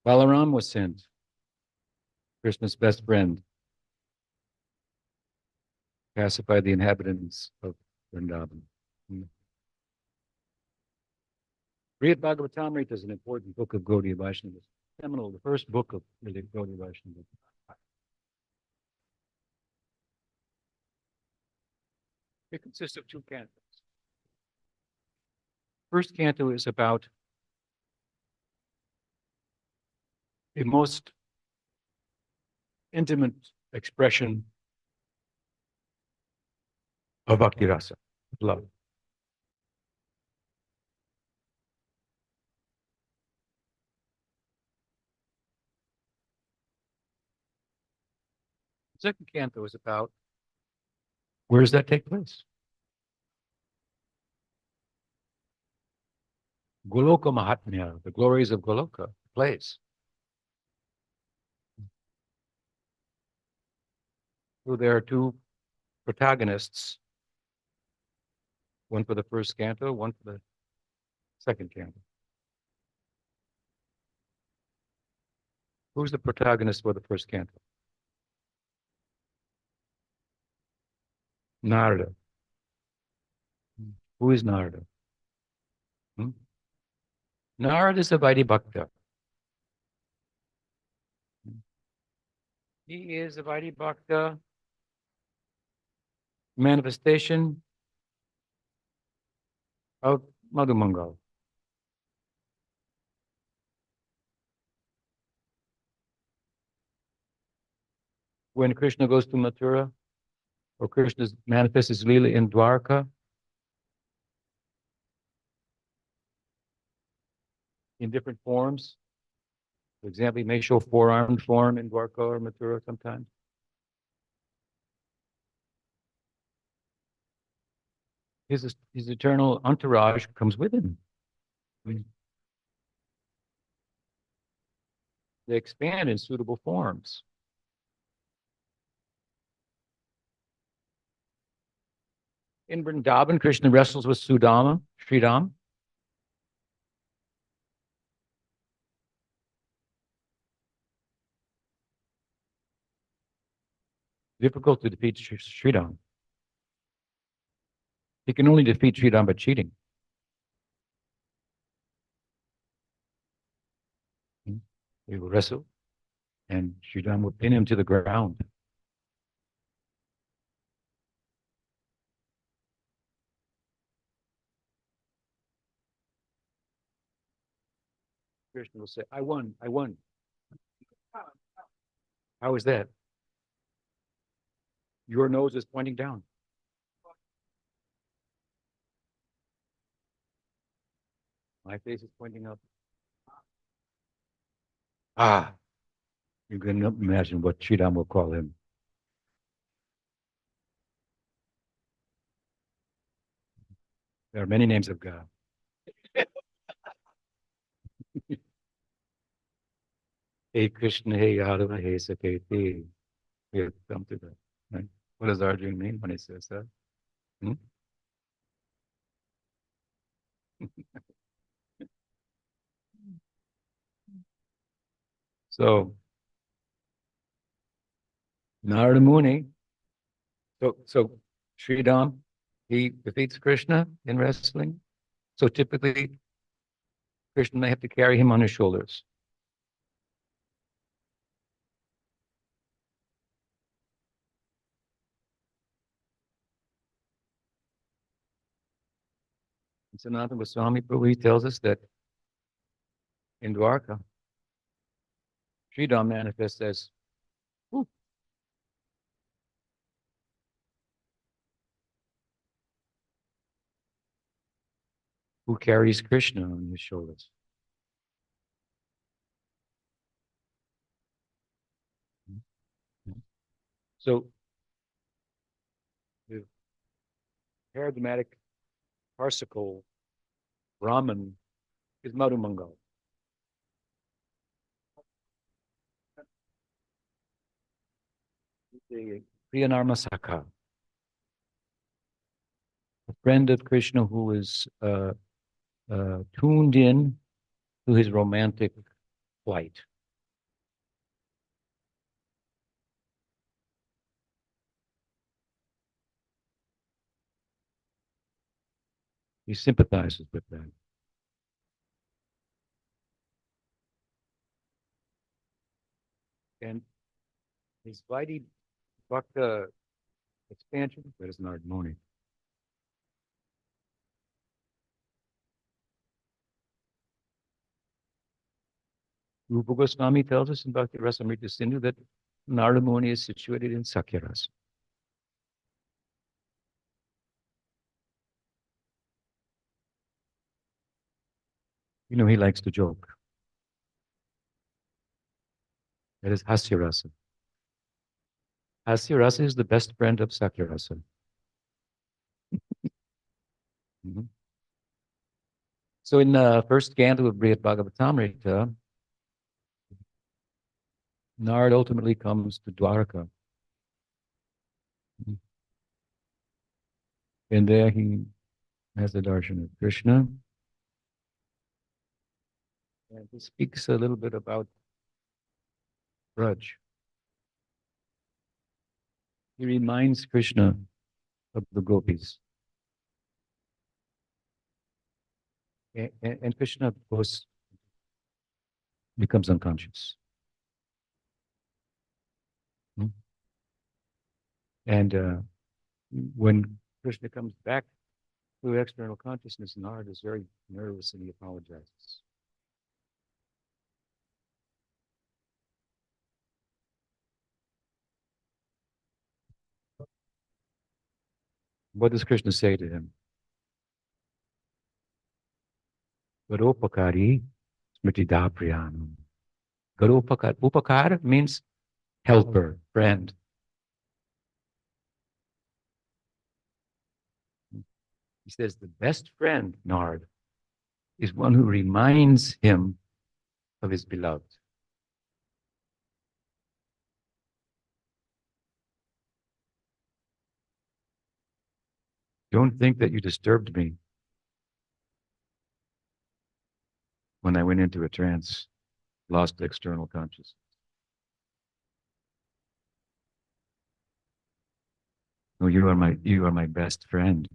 Balaram was sent, Krishna's best friend, pacified the inhabitants of Vrindavan. Hmm. Read Bhagavatamrita is an important book of Gaudiya Vaishnava. Seminal, the first book of really Gaudiya Vaishnava. It consists of two cantos. First canto is about the most intimate expression of Bhakti Rasa, love. The second canto is about where does that take place? Goloka Mahatmya, the glories of Goloka, place. So there are two protagonists, one for the first canto, one for the second canto. Who's the protagonist for the first canto? Narada. Who is Narada? Hmm? Narada is a Vaidhi Bhakta. He is a Vaidhi Bhakta manifestation of Madhumangal. When Krishna goes to Mathura, or Krishna manifests his Leela in Dwarka, in different forms. For example, he may show four-armed form in Dwarka or Mathura sometimes. His eternal entourage comes with him. They expand in suitable forms. In Vrindavan, Krishna wrestles with Sudama, Sridham. Difficult to defeat Sridham. He can only defeat Sridham by cheating. He will wrestle, and Sridham will pin him to the ground. Krishna will say, I won, I won. How is that? Your nose is pointing down. My face is pointing up. Ah, you can imagine what Sridham will call him. There are many names of God. Hey Krishna, hey Yadava, hey Saketi. We have come to that. Right? What does Arjuna mean when he says that? Hmm? So Narada Muni, so Sridham, he defeats Krishna in wrestling. So typically, Krishna may have to carry him on his shoulders. And Sanatana Goswami Prabhu tells us that in Dwarka, Sridham manifests as whew, who carries Krishna on his shoulders. So paradigmatic, farcical Brahman is Madhu Mangal. The Priyanarma Sakha, a friend of Krishna who is tuned in to his romantic flight. He sympathizes with that. And his Vaidhi Bhakta expansion, that is Narad Muni. Rupa Goswami tells us in Bhakti Rasa Sindhu that Narada Muni is situated in Sakyaras. You know, he likes to joke. That is Hasyarasa. Hasyarasa is the best friend of Sakyarasa. Mm-hmm. So in the first canto of Brihad Bhagavatamrita, Narad ultimately comes to Dwaraka. And there he has the darshan of Krishna. And he speaks a little bit about Braj. He reminds Krishna of the gopis. And Krishna, of course, becomes unconscious. And when Krishna comes back to external consciousness, Narad is very nervous and he apologizes. What does Krishna say to him? Garopakari smritida priyanam. Garopakar. Upakar means helper, friend. He says the best friend, Narad, is one who reminds him of his beloved. Don't think that you disturbed me when I went into a trance, lost external consciousness. No, you are my best friend.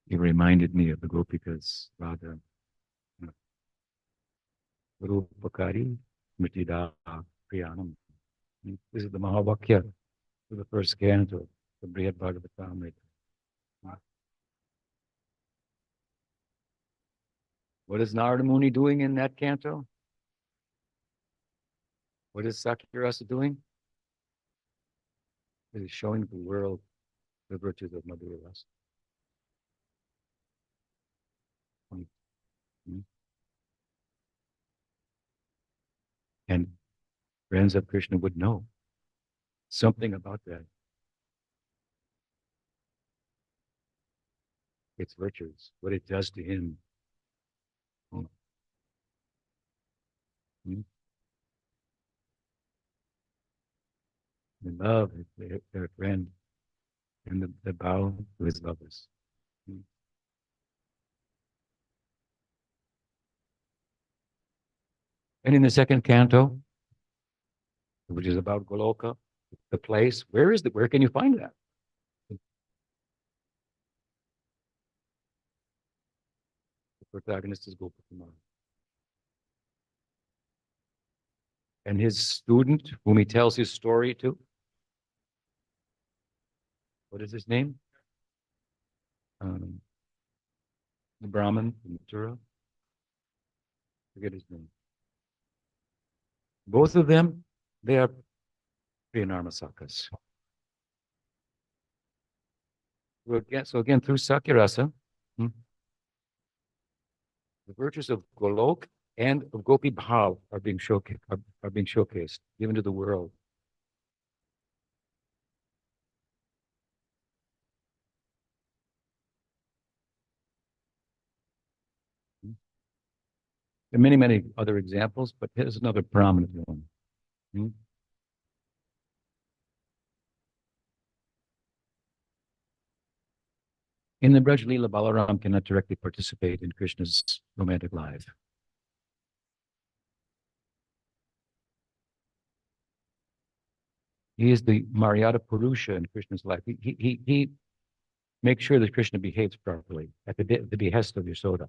You reminded me of the Gopikas, Radha. Rupakari Smritida Priyanam. This is the Mahavakya of the first canto of the Brihad Bhagavatamrita. What is Narada Muni doing in that canto? What is Sakyarasa doing? It is showing the world the virtues of Madhura Rasa. And friends of Krishna would know something about that. Its virtues, what it does to him. The love, their friend, and the bow to his lovers. And in the second canto, which is about Goloka, the place, where can you find that? The protagonist is Gopakumar. And his student, whom he tells his story to, what is his name? The Brahmin from Mathura. Forget his name. Both of them, they are Priyanarmasakas. So again, through Sakyarasa, the virtues of Golok and of Gopi Bhav are being showcased, given to the world. There are many, many other examples, but here's another prominent one. Hmm? In the Braj Leela, Balaram cannot directly participate in Krishna's romantic life. He is the Maryada Purusha in Krishna's life. He makes sure that Krishna behaves properly at the behest of Yasoda.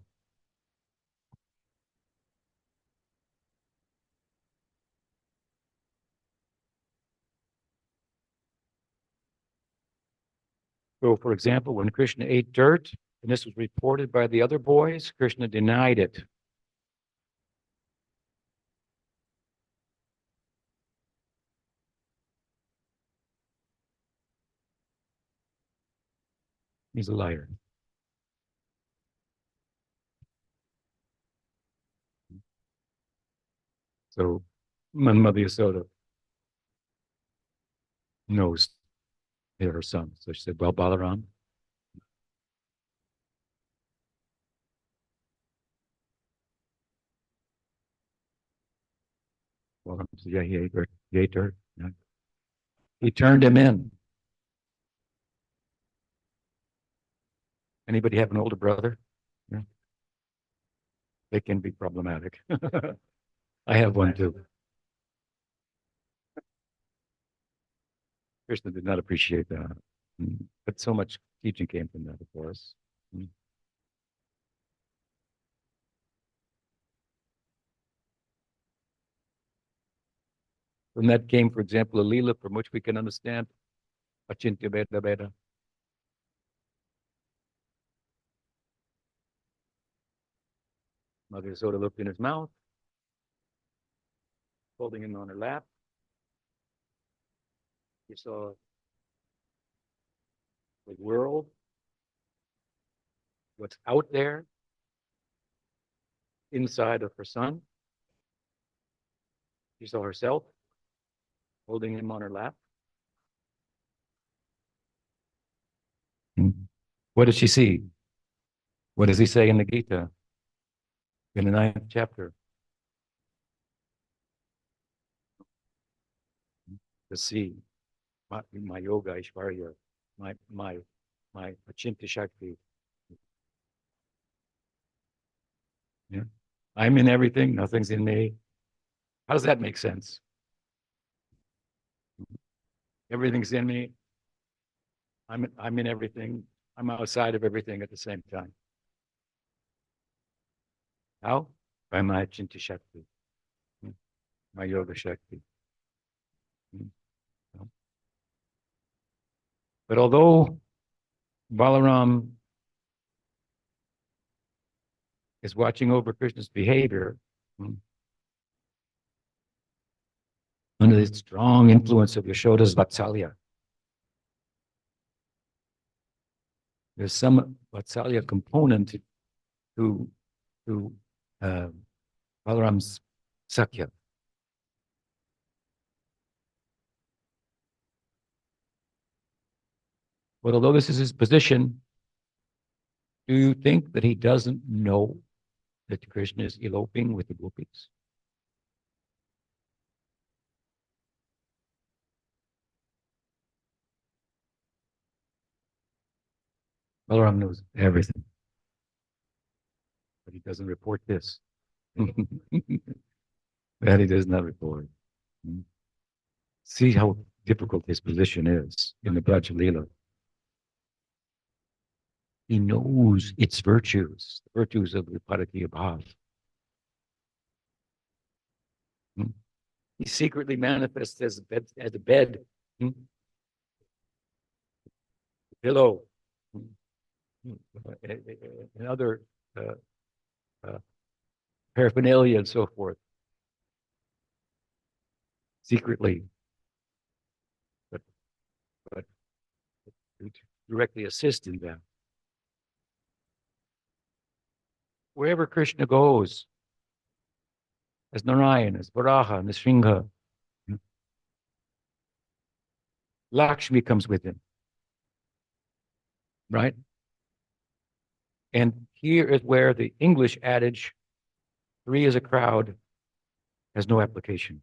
So, for example, when Krishna ate dirt, and this was reported by the other boys, Krishna denied it. He's a liar. So, Mother Yasoda knows they're her son. So she said, well, Balaram, Balaram said, yeah, he ate dirt. He ate dirt. Yeah. He turned him in. Anybody have an older brother? Yeah. They can be problematic. I have one too. Krishna did not appreciate that. But so much teaching came from that, of course. From that came, for example, a Leela from which we can understand Achintya Veda Veda. Mother Yasoda looked in his mouth, holding him on her lap. He saw the world, what's out there, inside of her son. She saw herself, holding him on her lap. What does she see? What does he say in the Gita? In the 9th chapter? The sea, my yoga, Ishvarya, my Achintya Shakti. Yeah. I'm in everything, nothing's in me. How does that make sense? Everything's in me. I'm in everything. I'm outside of everything at the same time. How? By my Achintya Shakti, my yoga Shakti. But although Balaram is watching over Krishna's behavior, under the strong influence of Yashoda's Vatsalya, there's some Vatsalya component to Balaram's Sakya. But although this is his position, do you think that he doesn't know that Krishna is eloping with the gopis? Balaram knows everything, but he doesn't report this. That he does not report. See how difficult his position is in the Braj Leela. He knows its virtues, the virtues of the Paratiya Bhav. He secretly manifests as a bed, pillow, and other paraphernalia and so forth. Secretly, but to directly assist in them. Wherever Krishna goes, as Narayan, as Varaha, Nrsimha, Lakshmi comes with him. Right? And here is where the English adage, Three as a crowd has no application.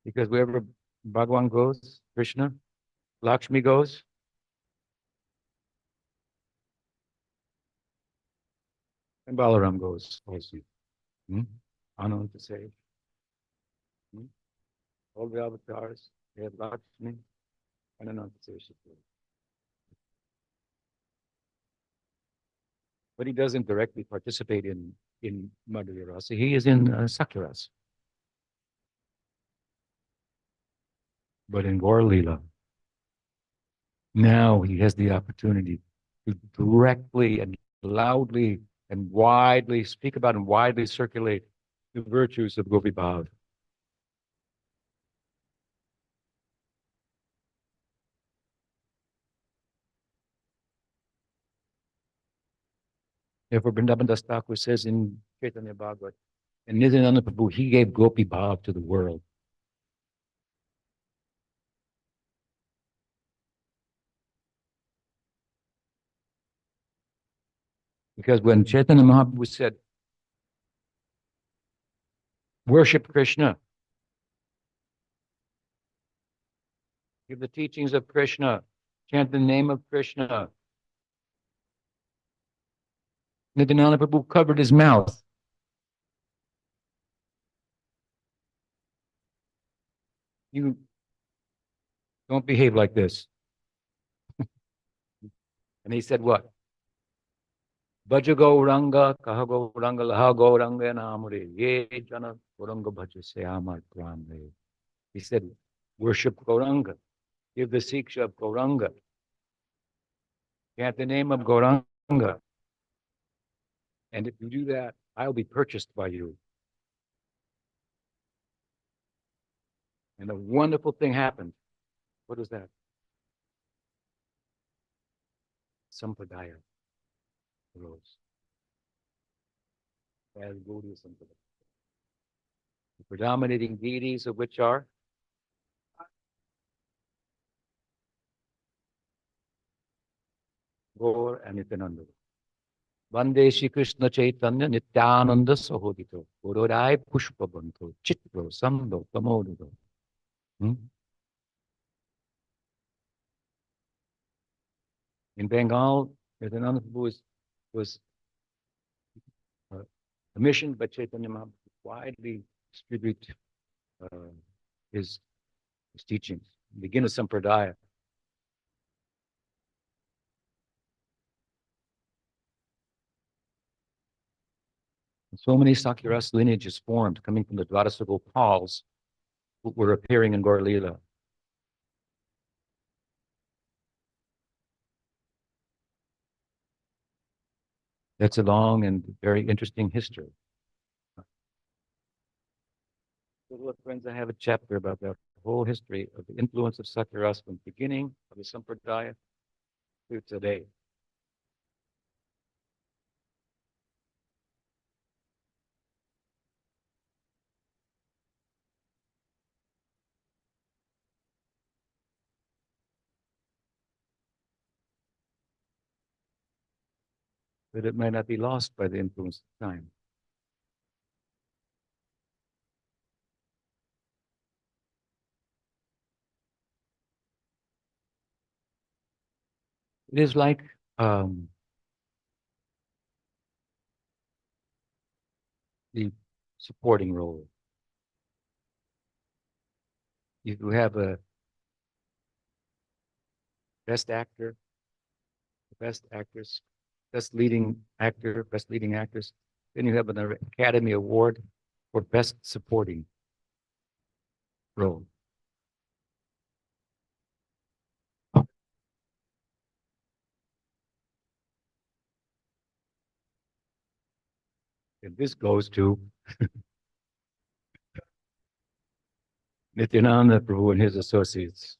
Because wherever Bhagavan goes, Krishna, Lakshmi goes, and Balaram goes also. Anand to say. All the avatars, they have Lakshmi and Anand to say. But he doesn't directly participate in Bhakti Rasa. He is in Sakya Rasa. But in Gaur Leela, now he has the opportunity to directly and loudly and widely speak about and widely circulate the virtues of Gopi Bhav. Therefore, Vrindavan Das Thakur says in Chaitanya Bhagavat, and Nityananda Prabhu, he gave Gopi Bhav to the world. Because when Chaitanya Mahaprabhu said, worship Krishna, give the teachings of Krishna, chant the name of Krishna, Nityananda Prabhu covered his mouth. You don't behave like this. And he said what? Bhaja Gauranga, Kaha Gauranga, Laha Gauranga Namure, Ye Jana Gauranga Bhaja Se Amar Pramre. He said, worship Gauranga, give the Siksha of Gauranga, chant the name of Gauranga. And if you do that, I'll be purchased by you. And a wonderful thing happened. What was that? Sampradaya arose. As Gaudiya Sampradaya. The predominating deities of which are Gaur and Nityananda. Vande Shri Krishna Chaitanya Nityananda Sahodito Gorodai Pushpabanto Chitro Sando Tamodido. In Bengal, Nityananda Prabhu was commissioned by Chaitanya Mahaprabhu to widely distribute his teachings, begin a sampradaya. And so many Sakyaras lineages formed, coming from the Dwadasa Gopals who were appearing in Gaur Leela. That's a long and very interesting history. So look, friends, I have a chapter about that whole history of the influence of Sakyaras from the beginning of the Sampradaya to today. That it might not be lost by the influence of time. It is like the supporting role. You have a best actor, best actress, best leading actor, best leading actress. Then you have an Academy Award for best supporting role. And this goes to Nityananda Prabhu and his associates.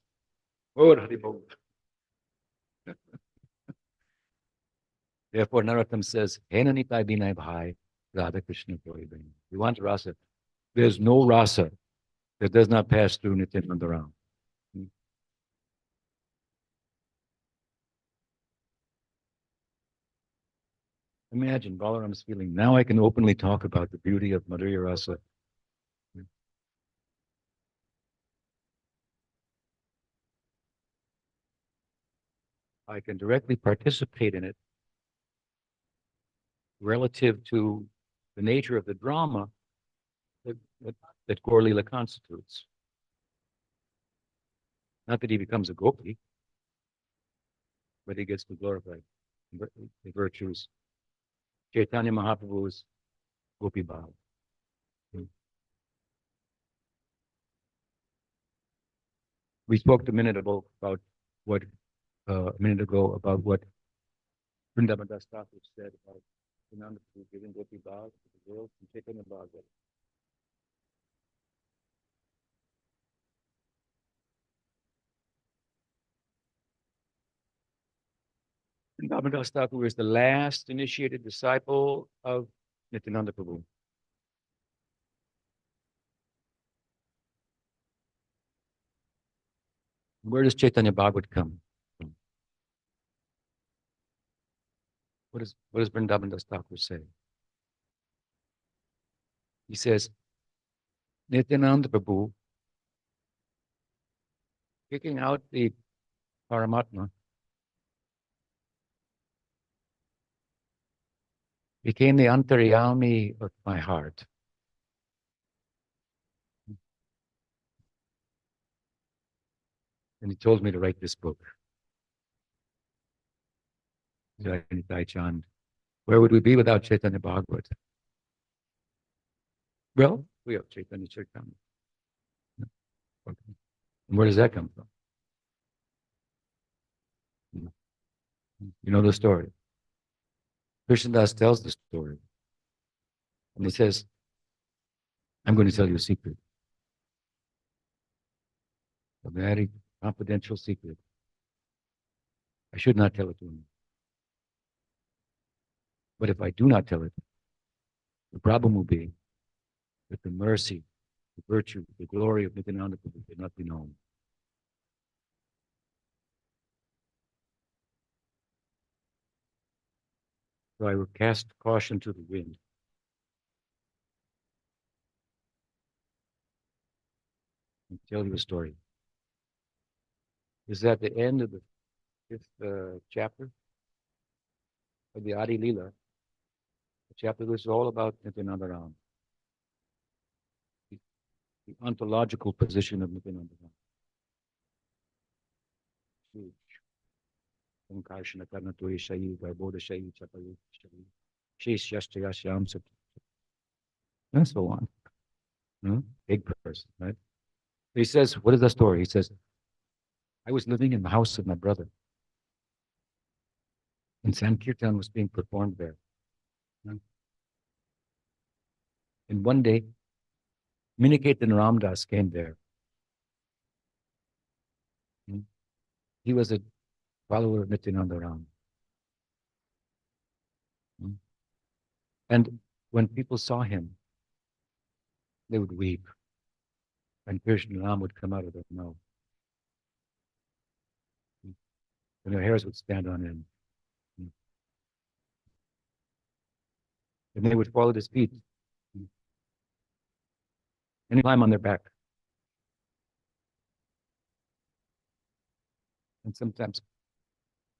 Oh, Haribol. Therefore, Narottam says, Henanitai Binai Bhai, Radha Krishna Prohibin. You want rasa? There's no rasa that does not pass through Nityananda Ram. Imagine Balaram's feeling. Now I can openly talk about the beauty of Bhakti Rasa. I can directly participate in it relative to the nature of the drama that, that, that Gaur Lila constitutes. Not that he becomes a gopi, but he gets to glorify the virtues. Chaitanya Mahaprabhu's Gopi Bhav. We spoke a minute ago about what Vrindavan Das Thakur said about Nanda Prabhu giving Gopi Bhav to the world and Chaitanya Bhagavat. Vrindavan Das Thakur is the last initiated disciple of Nityananda Prabhu. Where does Chaitanya Bhagavat come from? What does Vrindavan Das Thakur say? He says, Nityananda Prabhu, kicking out the Paramatma, became the antaryami of my heart. And he told me to write this book. Nitai Chand. Where would we be without Chaitanya Bhagavat? Well, we have Chaitanya Charitamrita. Okay. And where does that come from? You know the story. Krishnadas tells the story. And he says, I'm going to tell you a secret. A very confidential secret. I should not tell it to him. But if I do not tell it, the problem will be that the mercy, the virtue, the glory of Nityananda Prabhu cannot be known. So I will cast caution to the wind. And tell you a story. This is at the end of the 5th chapter of the Adi Lila. The chapter that is all about Nityananda Ram. The ontological position of Nityananda Ram. Huge. Omkarshana Karna Turi Shayi, Vaiboda Shayi, Chapayu Shayi, Shesh Yashtaya Shyam Sat. And so on. Big person, right? He says, what is the story? He says, I was living in the house of my brother. And Sankirtan was being performed there. And one day, Miniketan Ramdas came there. He was a follower of Nityananda Ram. And when people saw him, they would weep. And Krishna Ram would come out of their mouth. And their hairs would stand on end. And they would fall at his feet. And he'd climb on their back. And sometimes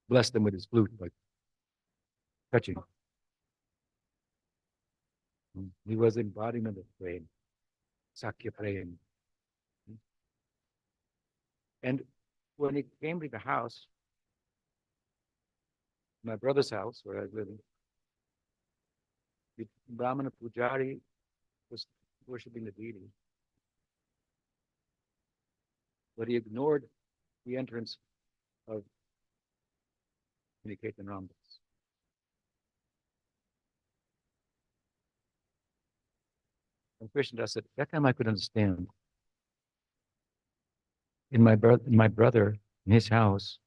bless them with his flute, like touching. He was embodiment of praying, Sakya praying. And when he came to the house, my brother's house where I was living, the Brahmana Pujari was worshipping the deity. But he ignored the entrance of Niketa Ramdas. And Krishnadas said, that time I could understand. In my brother, in his house,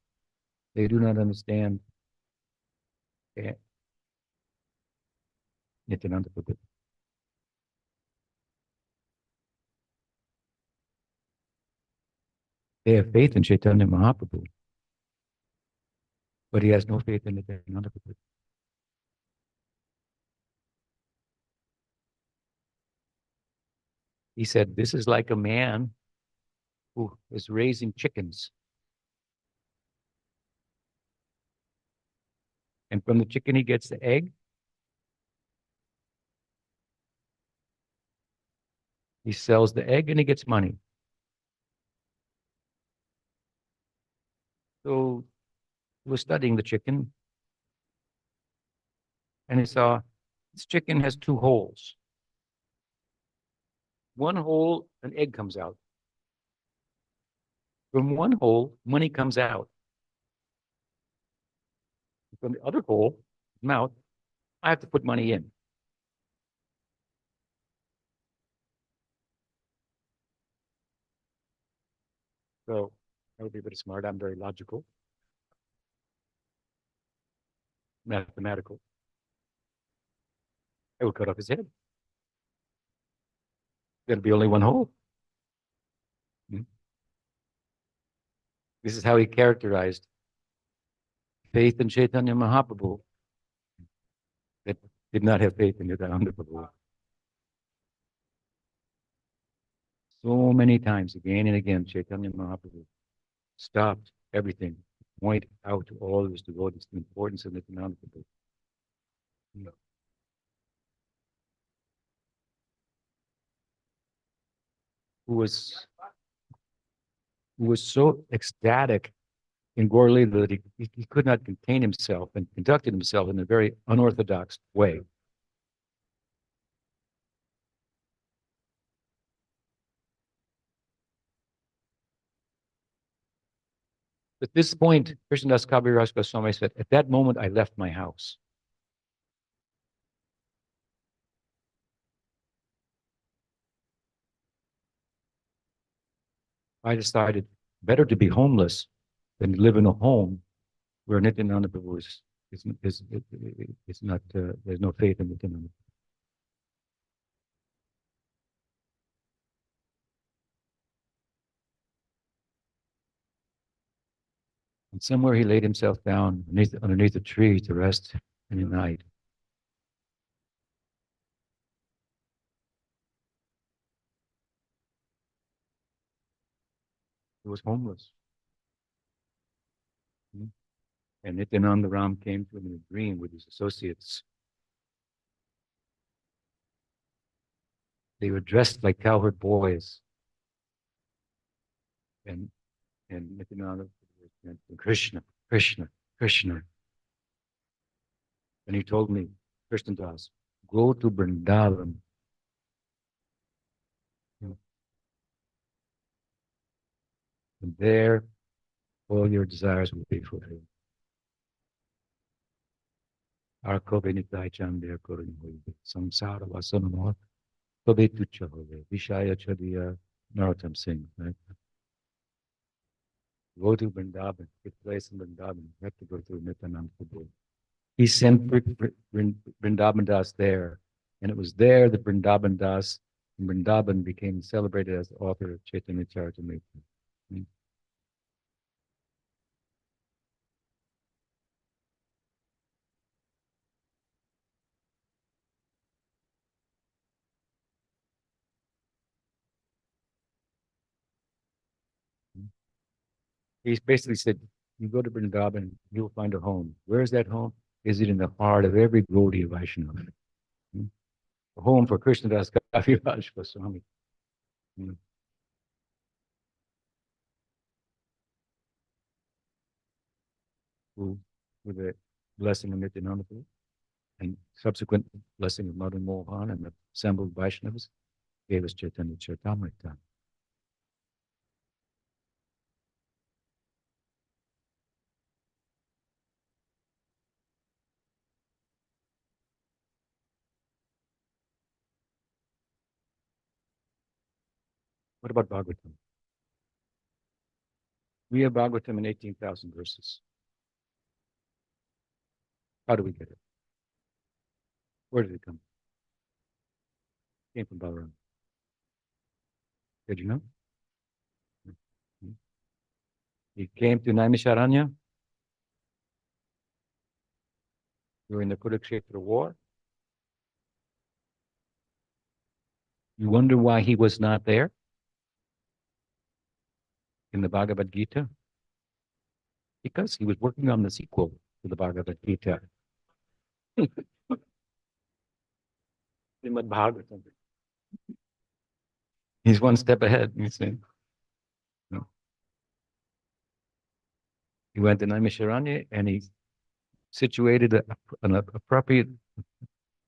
they do not understand Nityananda Prabhu. They have faith in Chaitanya Mahaprabhu, but he has no faith in Nityananda Prabhu. He said, this is like a man who is raising chickens. And from the chicken, he gets the egg. He sells the egg and he gets money. So he was studying the chicken and he saw this chicken has two holes. One hole, an egg comes out. From one hole, money comes out. From the other hole, mouth, I have to put money in. So I would be very smart. I'm very logical, mathematical. I would cut off his head. There'll be only one hole. This is how he characterized faith in Chaitanya Mahaprabhu that did not have faith in Nityananda Prabhu. So many times, again and again, Chaitanya Mahaprabhu stopped everything, point out to all of his devotees the importance of Nityananda Prabhu. Who was so ecstatic in Gaur Leela that he could not contain himself and conducted himself in a very unorthodox way. At this point, Krishnadas Kaviraj Goswami said, at that moment, I left my house. I decided better to be homeless than to live in a home where Nityananda Prabhu is not, there's no faith in Nityananda. And somewhere he laid himself down underneath a tree to rest in the night. He was homeless. And Nityananda Ram came to him in a dream with his associates. They were dressed like cowherd boys. And Nityananda went, Krishna, Krishna, Krishna. And he told me, Krishna Das, go to Vrindavan. And there, all your desires will be fulfilled. Our Kobe Nitai Chandya Korin Hoibe, Samsara Vasanamot, Kobe Tucha Hove, Vishaya Chadiya, Narottam Singh, right? Go to Vrindavan, get place in Vrindavan, you have to go through Nityananda Prabhu. He sent Vrindavan Das there, and it was there that Vrindavan Das and Vrindavan became celebrated as the author of Chaitanya Charitamrita. He basically said, you go to Vrindavan, you'll find a home. Where is that home? Is it in the heart of every Gaudiya Vaishnava? A home for Krishnadas Kaviraj Goswami. Who, with the blessing of Nityananda Prabhu and subsequent blessing of Madan Mohan and the assembled Vaishnavas, gave us Chaitanya Charitamrita. What about Bhagavatam? We have Bhagavatam in 18,000 verses. How do we get it? Where did it come? It came from Balaram. Did you know? He came to Naimisharanya during the Kurukshetra war. You wonder why he was not there in the Bhagavad-Gita? Because he was working on the sequel to the Bhagavad-Gita. Srimad Bhagavatam. He's one step ahead, you see. He went to Naimisharanya and he situated an appropriate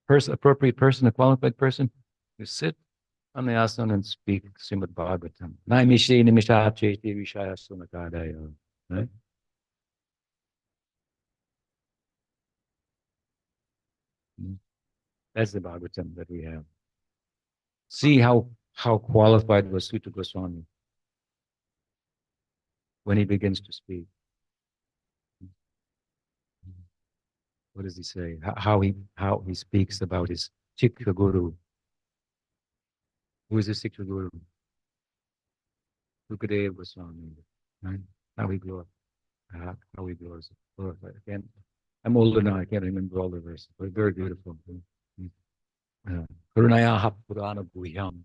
person, a qualified person, to sit on the asana and speak Srimad Bhagavatam. Naimishe nimishacheti vishaya sunakadaya. Right? That's the Bhagavatam that we have. See how qualified was Sutta Goswami when he begins to speak. What does he say? How he speaks about his Sikha Guru. Who is his Sikha Guru? Sukadeva Goswami. Right? How he glorifies. Again, I'm older now. I can't remember all the verses, but very beautiful. Karunayaha Purana Guhyam.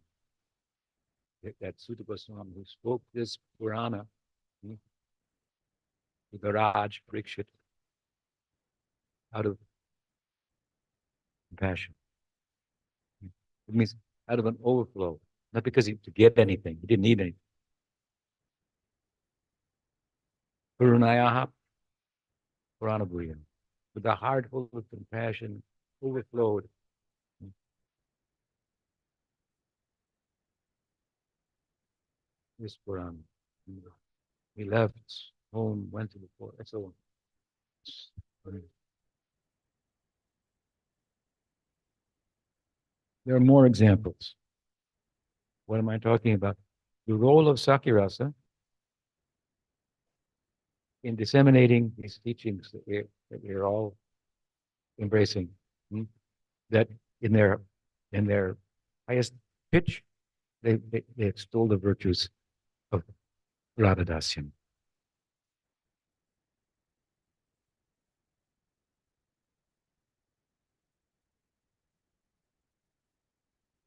That Sutta Goswami who spoke this Purana to the Raj Parikshit out of compassion. It means out of an overflow, not because to get anything. He didn't need anything. Karunayaha Purana Guhyam. With the heart full of compassion, overflowed. This Purana. He left home, went to the forest, and so on. There are more examples. What am I talking about? The role of Bhakti Rasa in disseminating these teachings that we're all embracing. That in their highest pitch, they extol the virtues of Radhadasyam.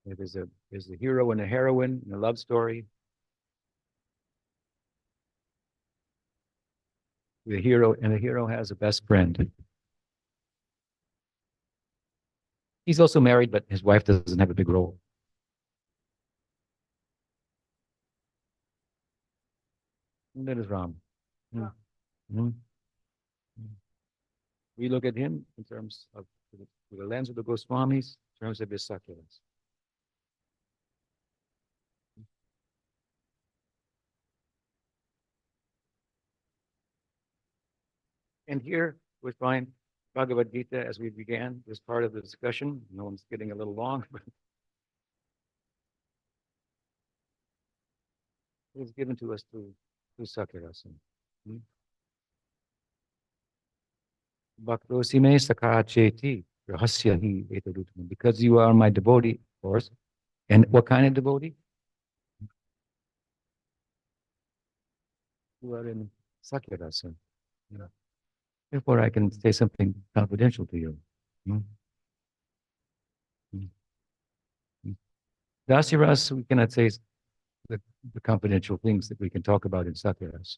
There's a hero and a heroine in a love story. The hero has a best friend. He's also married, but his wife doesn't have a big role. And that is Ram. We look at him in terms of through the lens of the Goswamis, in terms of his succulence. And here we find Bhagavad-Gita as we began this part of the discussion. No one's getting a little long, but it was given to us through Sakirasa. Bhaktosime sakha cheti rahasya hi etaduttam. Because you are my devotee, of course. And what kind of devotee? You are in Sakirasa. Therefore, I can say something confidential to you. Dasiras, we cannot say the confidential things that we can talk about in Sakyaras.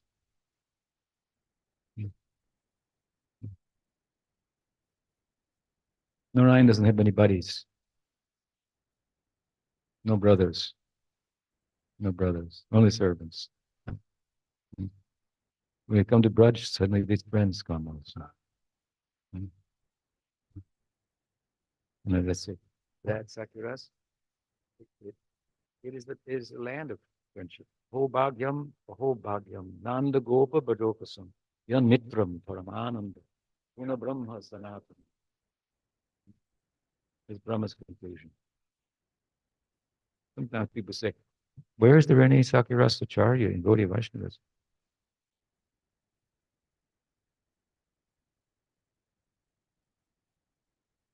Narayan doesn't have any buddies. No brothers. Only servants. When you come to Braj, suddenly these friends come also. And that's it. That's Sakyaras. It is a land of friendship. Ho bhagyam, nanda gopa badokasam, yan mitram paramananda, una brahma sanatan. Is Brahma's conclusion. Sometimes people say, where is there any Sakirasacharya in Gaudiya Vaishnavas?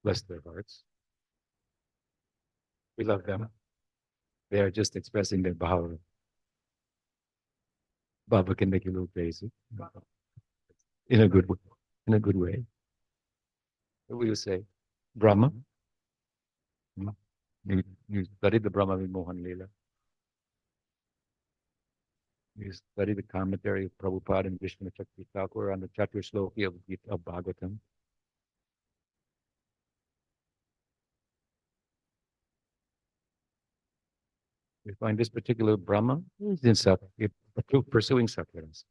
Bless their hearts. We love them. They are just expressing their bhava. Bhava can make you a little crazy. In a good way. What will you say? Brahma? You studied the Brahma Vimohan Leela. You study the commentary of Prabhupada and Vishnu Chakti Thakur on the Chatur Shloki of Bhagavatam. We find this particular Brahma is in pursuing Sattvaras.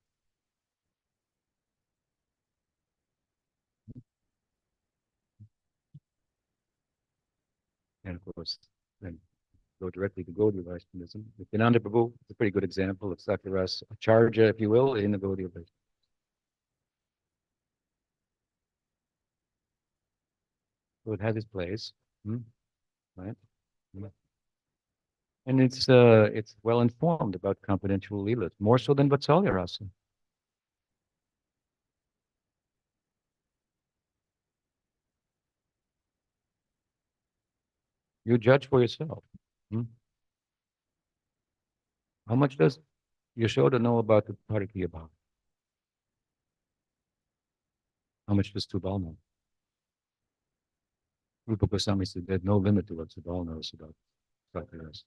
And of course, then go directly to Gaudiya Vaishnavism. Nityananda Prabhu is a pretty good example of Sattvaras, Acharya, if you will, in the Gaudiya Vaishnavism. So it has its place, right? And it's well informed about confidential leelas, more so than Vatsalya Rasa. You judge for yourself. How much does Yashoda know about the Parikya Bhava? How much does Tubal know? Rupa Goswami said there's no limit to what Tubal knows about Sattvaras.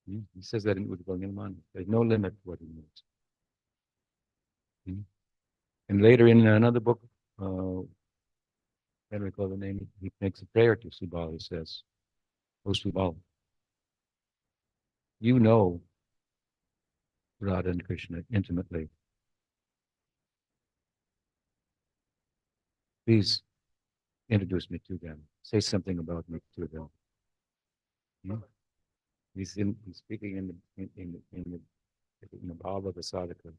He says that in Udbal Nirman. There's no limit to what he knows. And later in another book, I don't recall the name, he makes a prayer to Subal. He says, "O Subal, you know Radha and Krishna intimately. Please introduce me to them. Say something about me to them." He's speaking in the Bhava of the Sadhaka.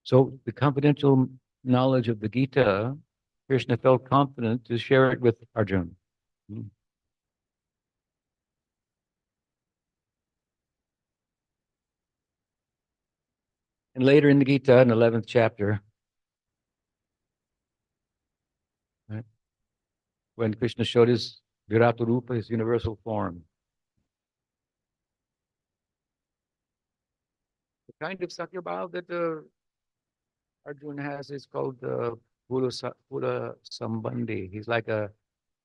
So the confidential knowledge of the Gita, Krishna felt confident to share it with Arjuna. And later in the Gita, in the 11th chapter, right, when Krishna showed his Virata Rupa, his universal form, the kind of Sakyabhav that Arjuna has is called Pura Sambandhi. He's like a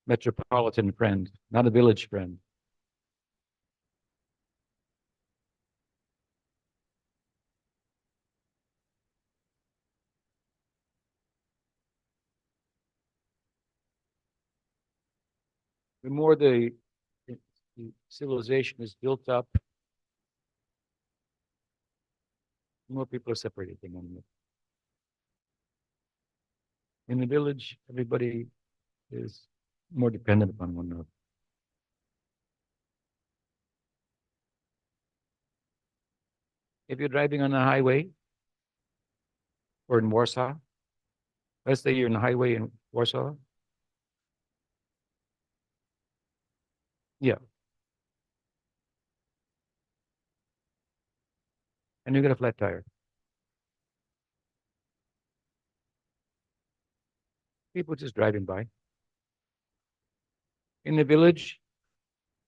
metropolitan friend, not a village friend. The more the civilization is built up, the more people are separated from one another. In the village, everybody is more dependent upon one another. If you're driving on the highway or in Warsaw, let's say you're on the highway in Warsaw. Yeah. And you get a flat tire. People just driving by. In the village,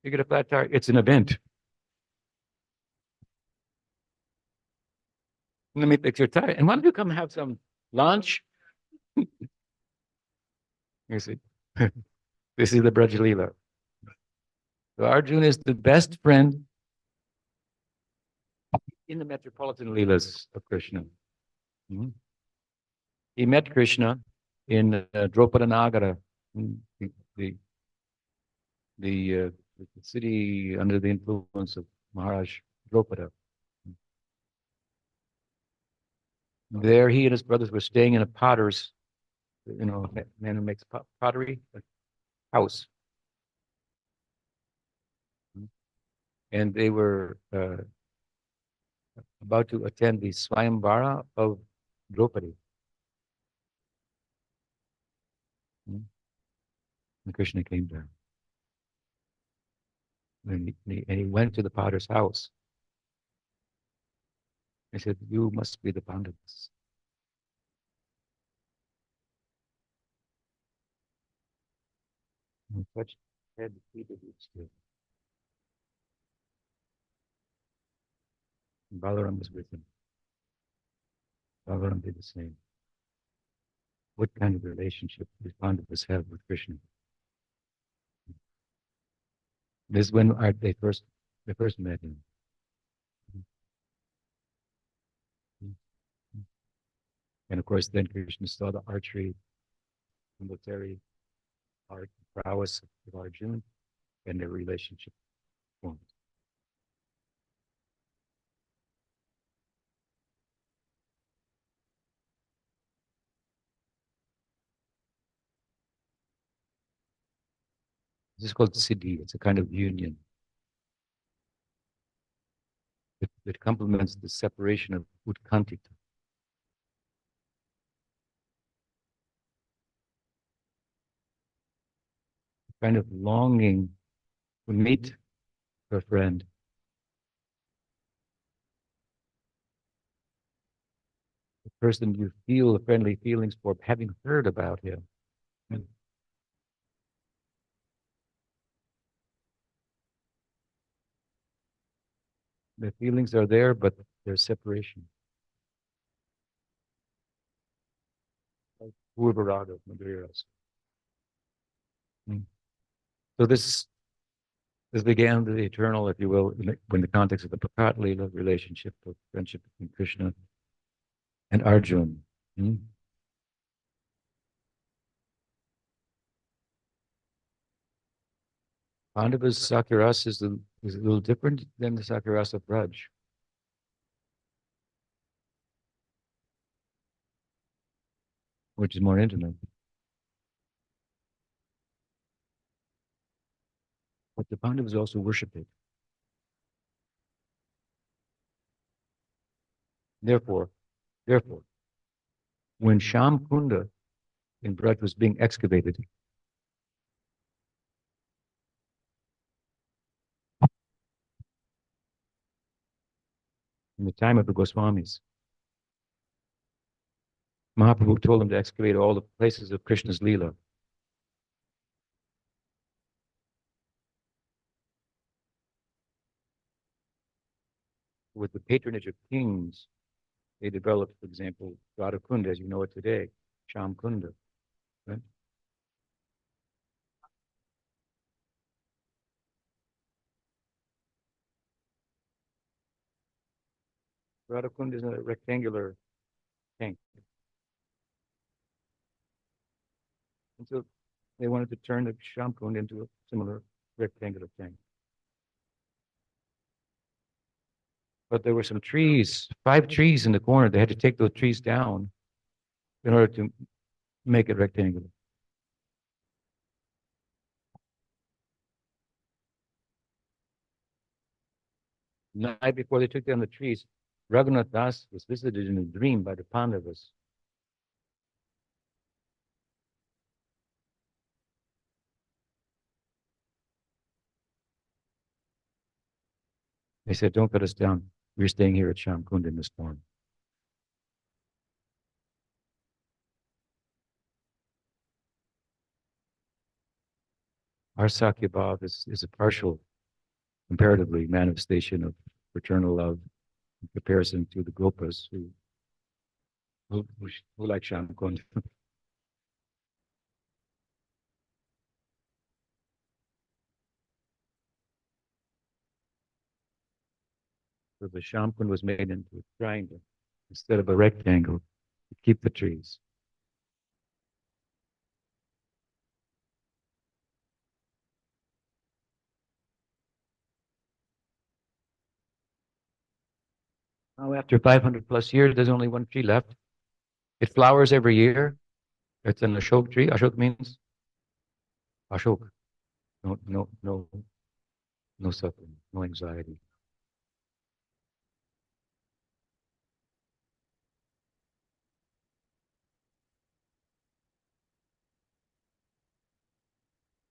you get a flat tire. It's an event. Let me fix your tire. And why don't you come have some lunch? You see, this is the Brajalila. So Arjuna is the best friend in the metropolitan Leelas of Krishna. He met Krishna in Dropada Nagara, the city under the influence of Maharaj Dropada. There, he and his brothers were staying in a potter's, man who makes pottery, house. And they were about to attend the Swayamvara of Draupadi. And Krishna came there. And he went to the potter's house. He said, "You must be the Pandavas." And touched his head, feet of each day. And Balaram was with him. Bhagavan did the same. What kind of relationship did Pandavas have with Krishna? This is when they first met him. And of course, then Krishna saw the archery, military art prowess of Arjuna, and their relationship formed. This is called siddhi. It's a kind of union that complements the separation of utkantita. Kind of longing to meet a friend. The person you feel the friendly feelings for, having heard about him. The feelings are there, but there's separation. Like Purvarada, Bhakti Rasa. So this began the eternal, if you will, in the context of the Bhakat Lila relationship of friendship between Krishna and Arjuna. Pandava's Sakyarasa is a little different than the Sakyarasa of Braj. Which is more intimate. But the Pandavas also worship it. Therefore, when Sham Kunda in Braj was being excavated, in the time of the Goswamis, Mahaprabhu told them to excavate all the places of Krishna's Leela. With the patronage of kings, they developed, for example, Radha Kunda as you know it today, Sham Kunda. Right? Radha Kunda is a rectangular tank. And so they wanted to turn the Sham Kunda into a similar rectangular tank. But there were some trees, 5 trees in the corner. They had to take those trees down in order to make it rectangular. The night before they took down the trees, Raghunath Das was visited in a dream by the Pandavas. They said, "Don't cut us down. We're staying here at Sham Kunda in this form." Our Sakya Bhav is a partial, comparatively, manifestation of fraternal love in comparison to the Gopas who like Sham Kunda. So the Sham Kunda was made into a triangle instead of a rectangle to keep the trees. Now, after 500 plus years, there's only one tree left. It flowers every year. It's an Ashok tree. Ashok means Ashok. No suffering, no anxiety.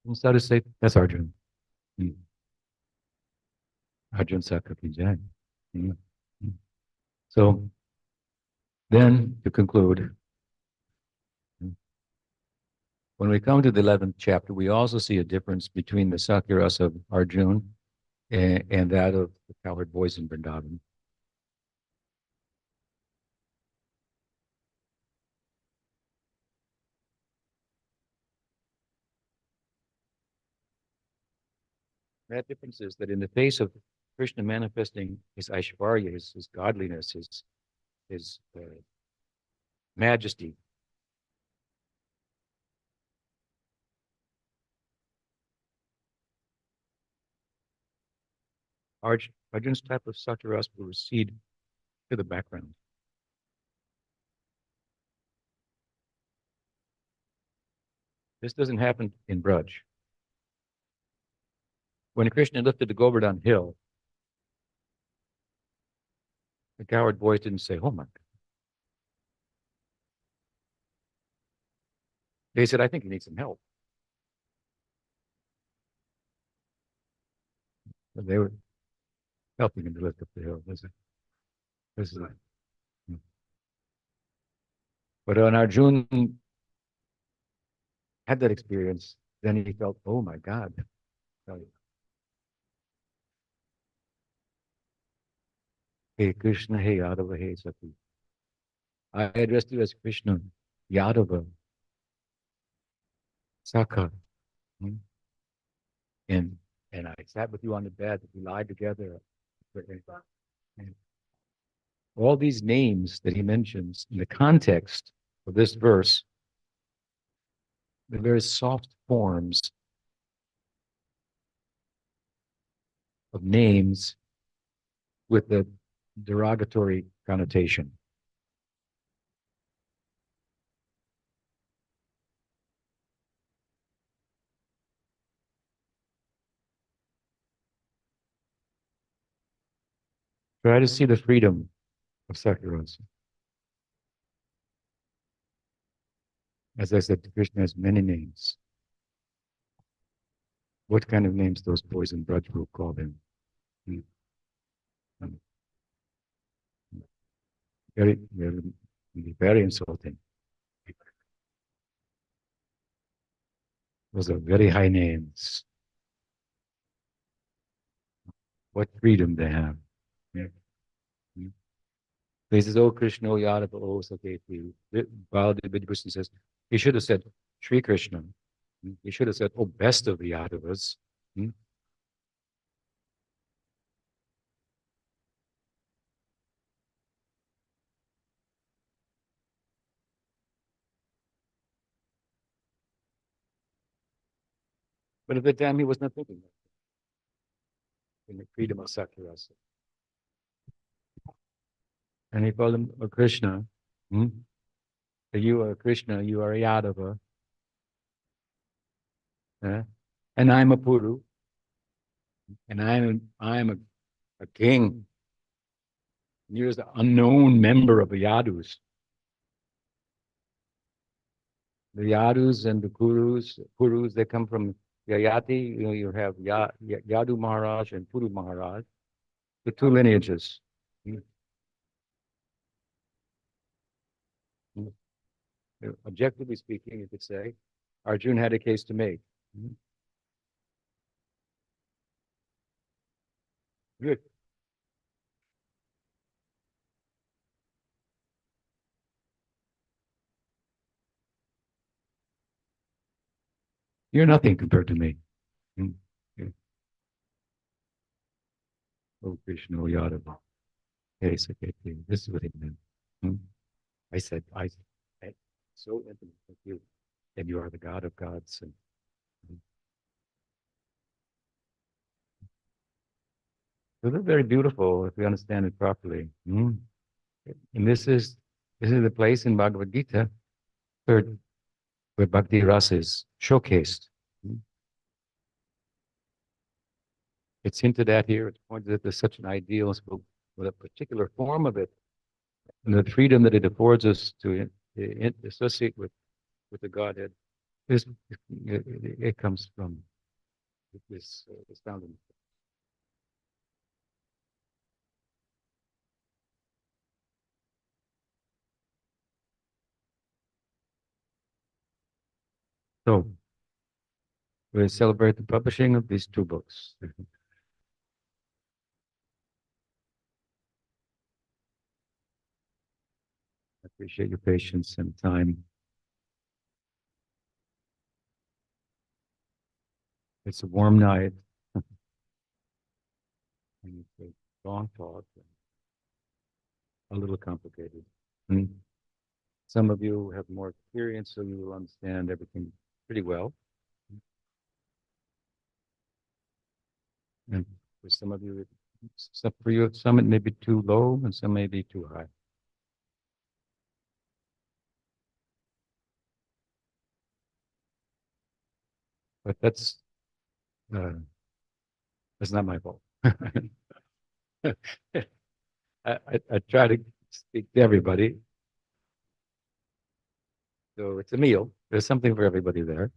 And so to say, that's Arjun. Arjun Sakati Jai. So then, to conclude, when we come to the 11th chapter, we also see a difference between the Sakyarasa of Arjun and that of the cowherd boys in Vrindavan. That difference is that in the face of Krishna manifesting his Aishvarya, his godliness, his majesty, Arjun's type of Satyarasa will recede to the background. This doesn't happen in Braj. When Krishna lifted the Govardhan hill, the coward boys didn't say, "Oh my God." They said, "I think he needs some help." But they were helping him to lift up the hill. This is but when Arjun had that experience, then he felt, "Oh my God." Hey Krishna, hey Yadava, hey Sati. I addressed you as Krishna, Yadava, Sakha. Hmm? And I sat with you on the bed, we lied together. And all these names that he mentions in the context of this verse, the very soft forms of names with the derogatory connotation. Try to see the freedom of Sakyarasa. As I said, Krishna has many names. What kind of names those boys in Braj will call him? Very, very, very insulting. Those are very high names. What freedom they have. Yeah. He says, "Oh Krishna, oh Yadava, oh Saketi." Baladev Vidyabhushan says, he should have said, "Sri Krishna." He should have said, "Oh, best of the Yadavas." But at the time, he was not thinking that in the freedom of Sakyarasa. And he called him a Krishna. You are Krishna, you are a Yadava. And I'm a Puru. And I'm a king. You're the unknown member of the Yadus. The Yadus and the Purus, they come from Yayati. You have Yadu Maharaj and Puru Maharaj, the two lineages. Objectively speaking, you could say, Arjun had a case to make. Good. You're nothing compared to me. Oh Krishna, oh Yadava. Hey, Saketi. This is what he meant. I said, I so intimate with you, and you are the God of gods. And so they're very beautiful if we understand it properly. And this is the place in Bhagavad-Gita where Bhakti Rasa is showcased. It's hinted at here. It's pointed that there's such an ideal with a particular form of it, and the freedom that it affords us to associate with the Godhead. It comes from this found in. So we celebrate the publishing of these two books. I appreciate your patience and time. It's a warm night. long talk, a little complicated. And some of you have more experience, so you will understand everything pretty well. And for some of you, for you, some it may be too low, and some may be too high. But that's not my fault. I try to speak to everybody. So it's a meal. There's something for everybody there.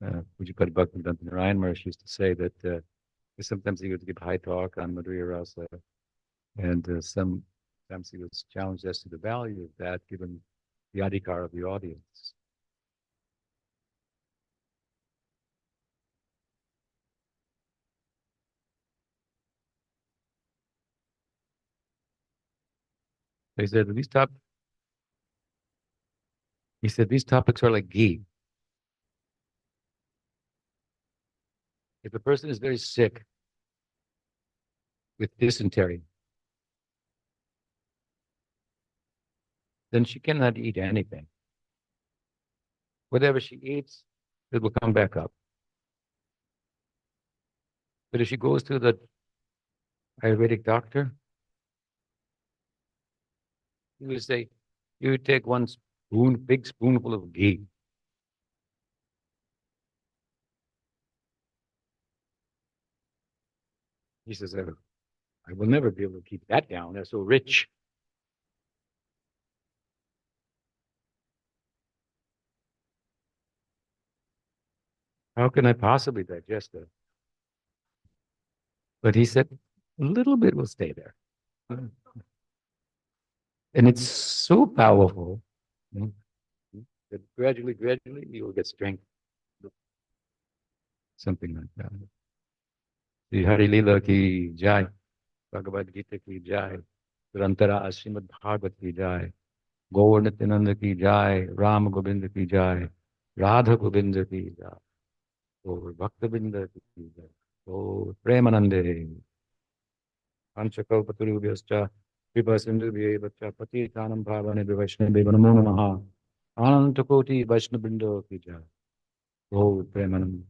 Pujapati Bhakti Narayan Maharaj used to say that sometimes he would give high talk on Bhakti Rasa, and sometimes he was challenged as to the value of that given the adhikar of the audience. He said these topics are like ghee. If a person is very sick with dysentery, then she cannot eat anything. Whatever she eats, it will come back up. But if she goes to the Ayurvedic doctor, he will say, you take one big spoonful of ghee. He says, I will never be able to keep that down. They're so rich. How can I possibly digest it? But he said, a little bit will stay there. And it's so powerful that gradually you will get strength. Something like that. Shri Hari Leela ki jai, Bhagavad-Gita ki jai, Rantara Srimad Bhagavad ki jai, Gaur Nityananda ki jai, Ram Govinda ki jai, Radha Govinda ki jai, Gaur Bhaktavinda ki jai, Gaur Premanande, Panchakalpatarubhyascha, Kripa Sindhubhyeva Patitanam Bhavane Vaishnava Namo Namaha, Anantakoti Vaishnavrindo ki jai, Gaur Premanande.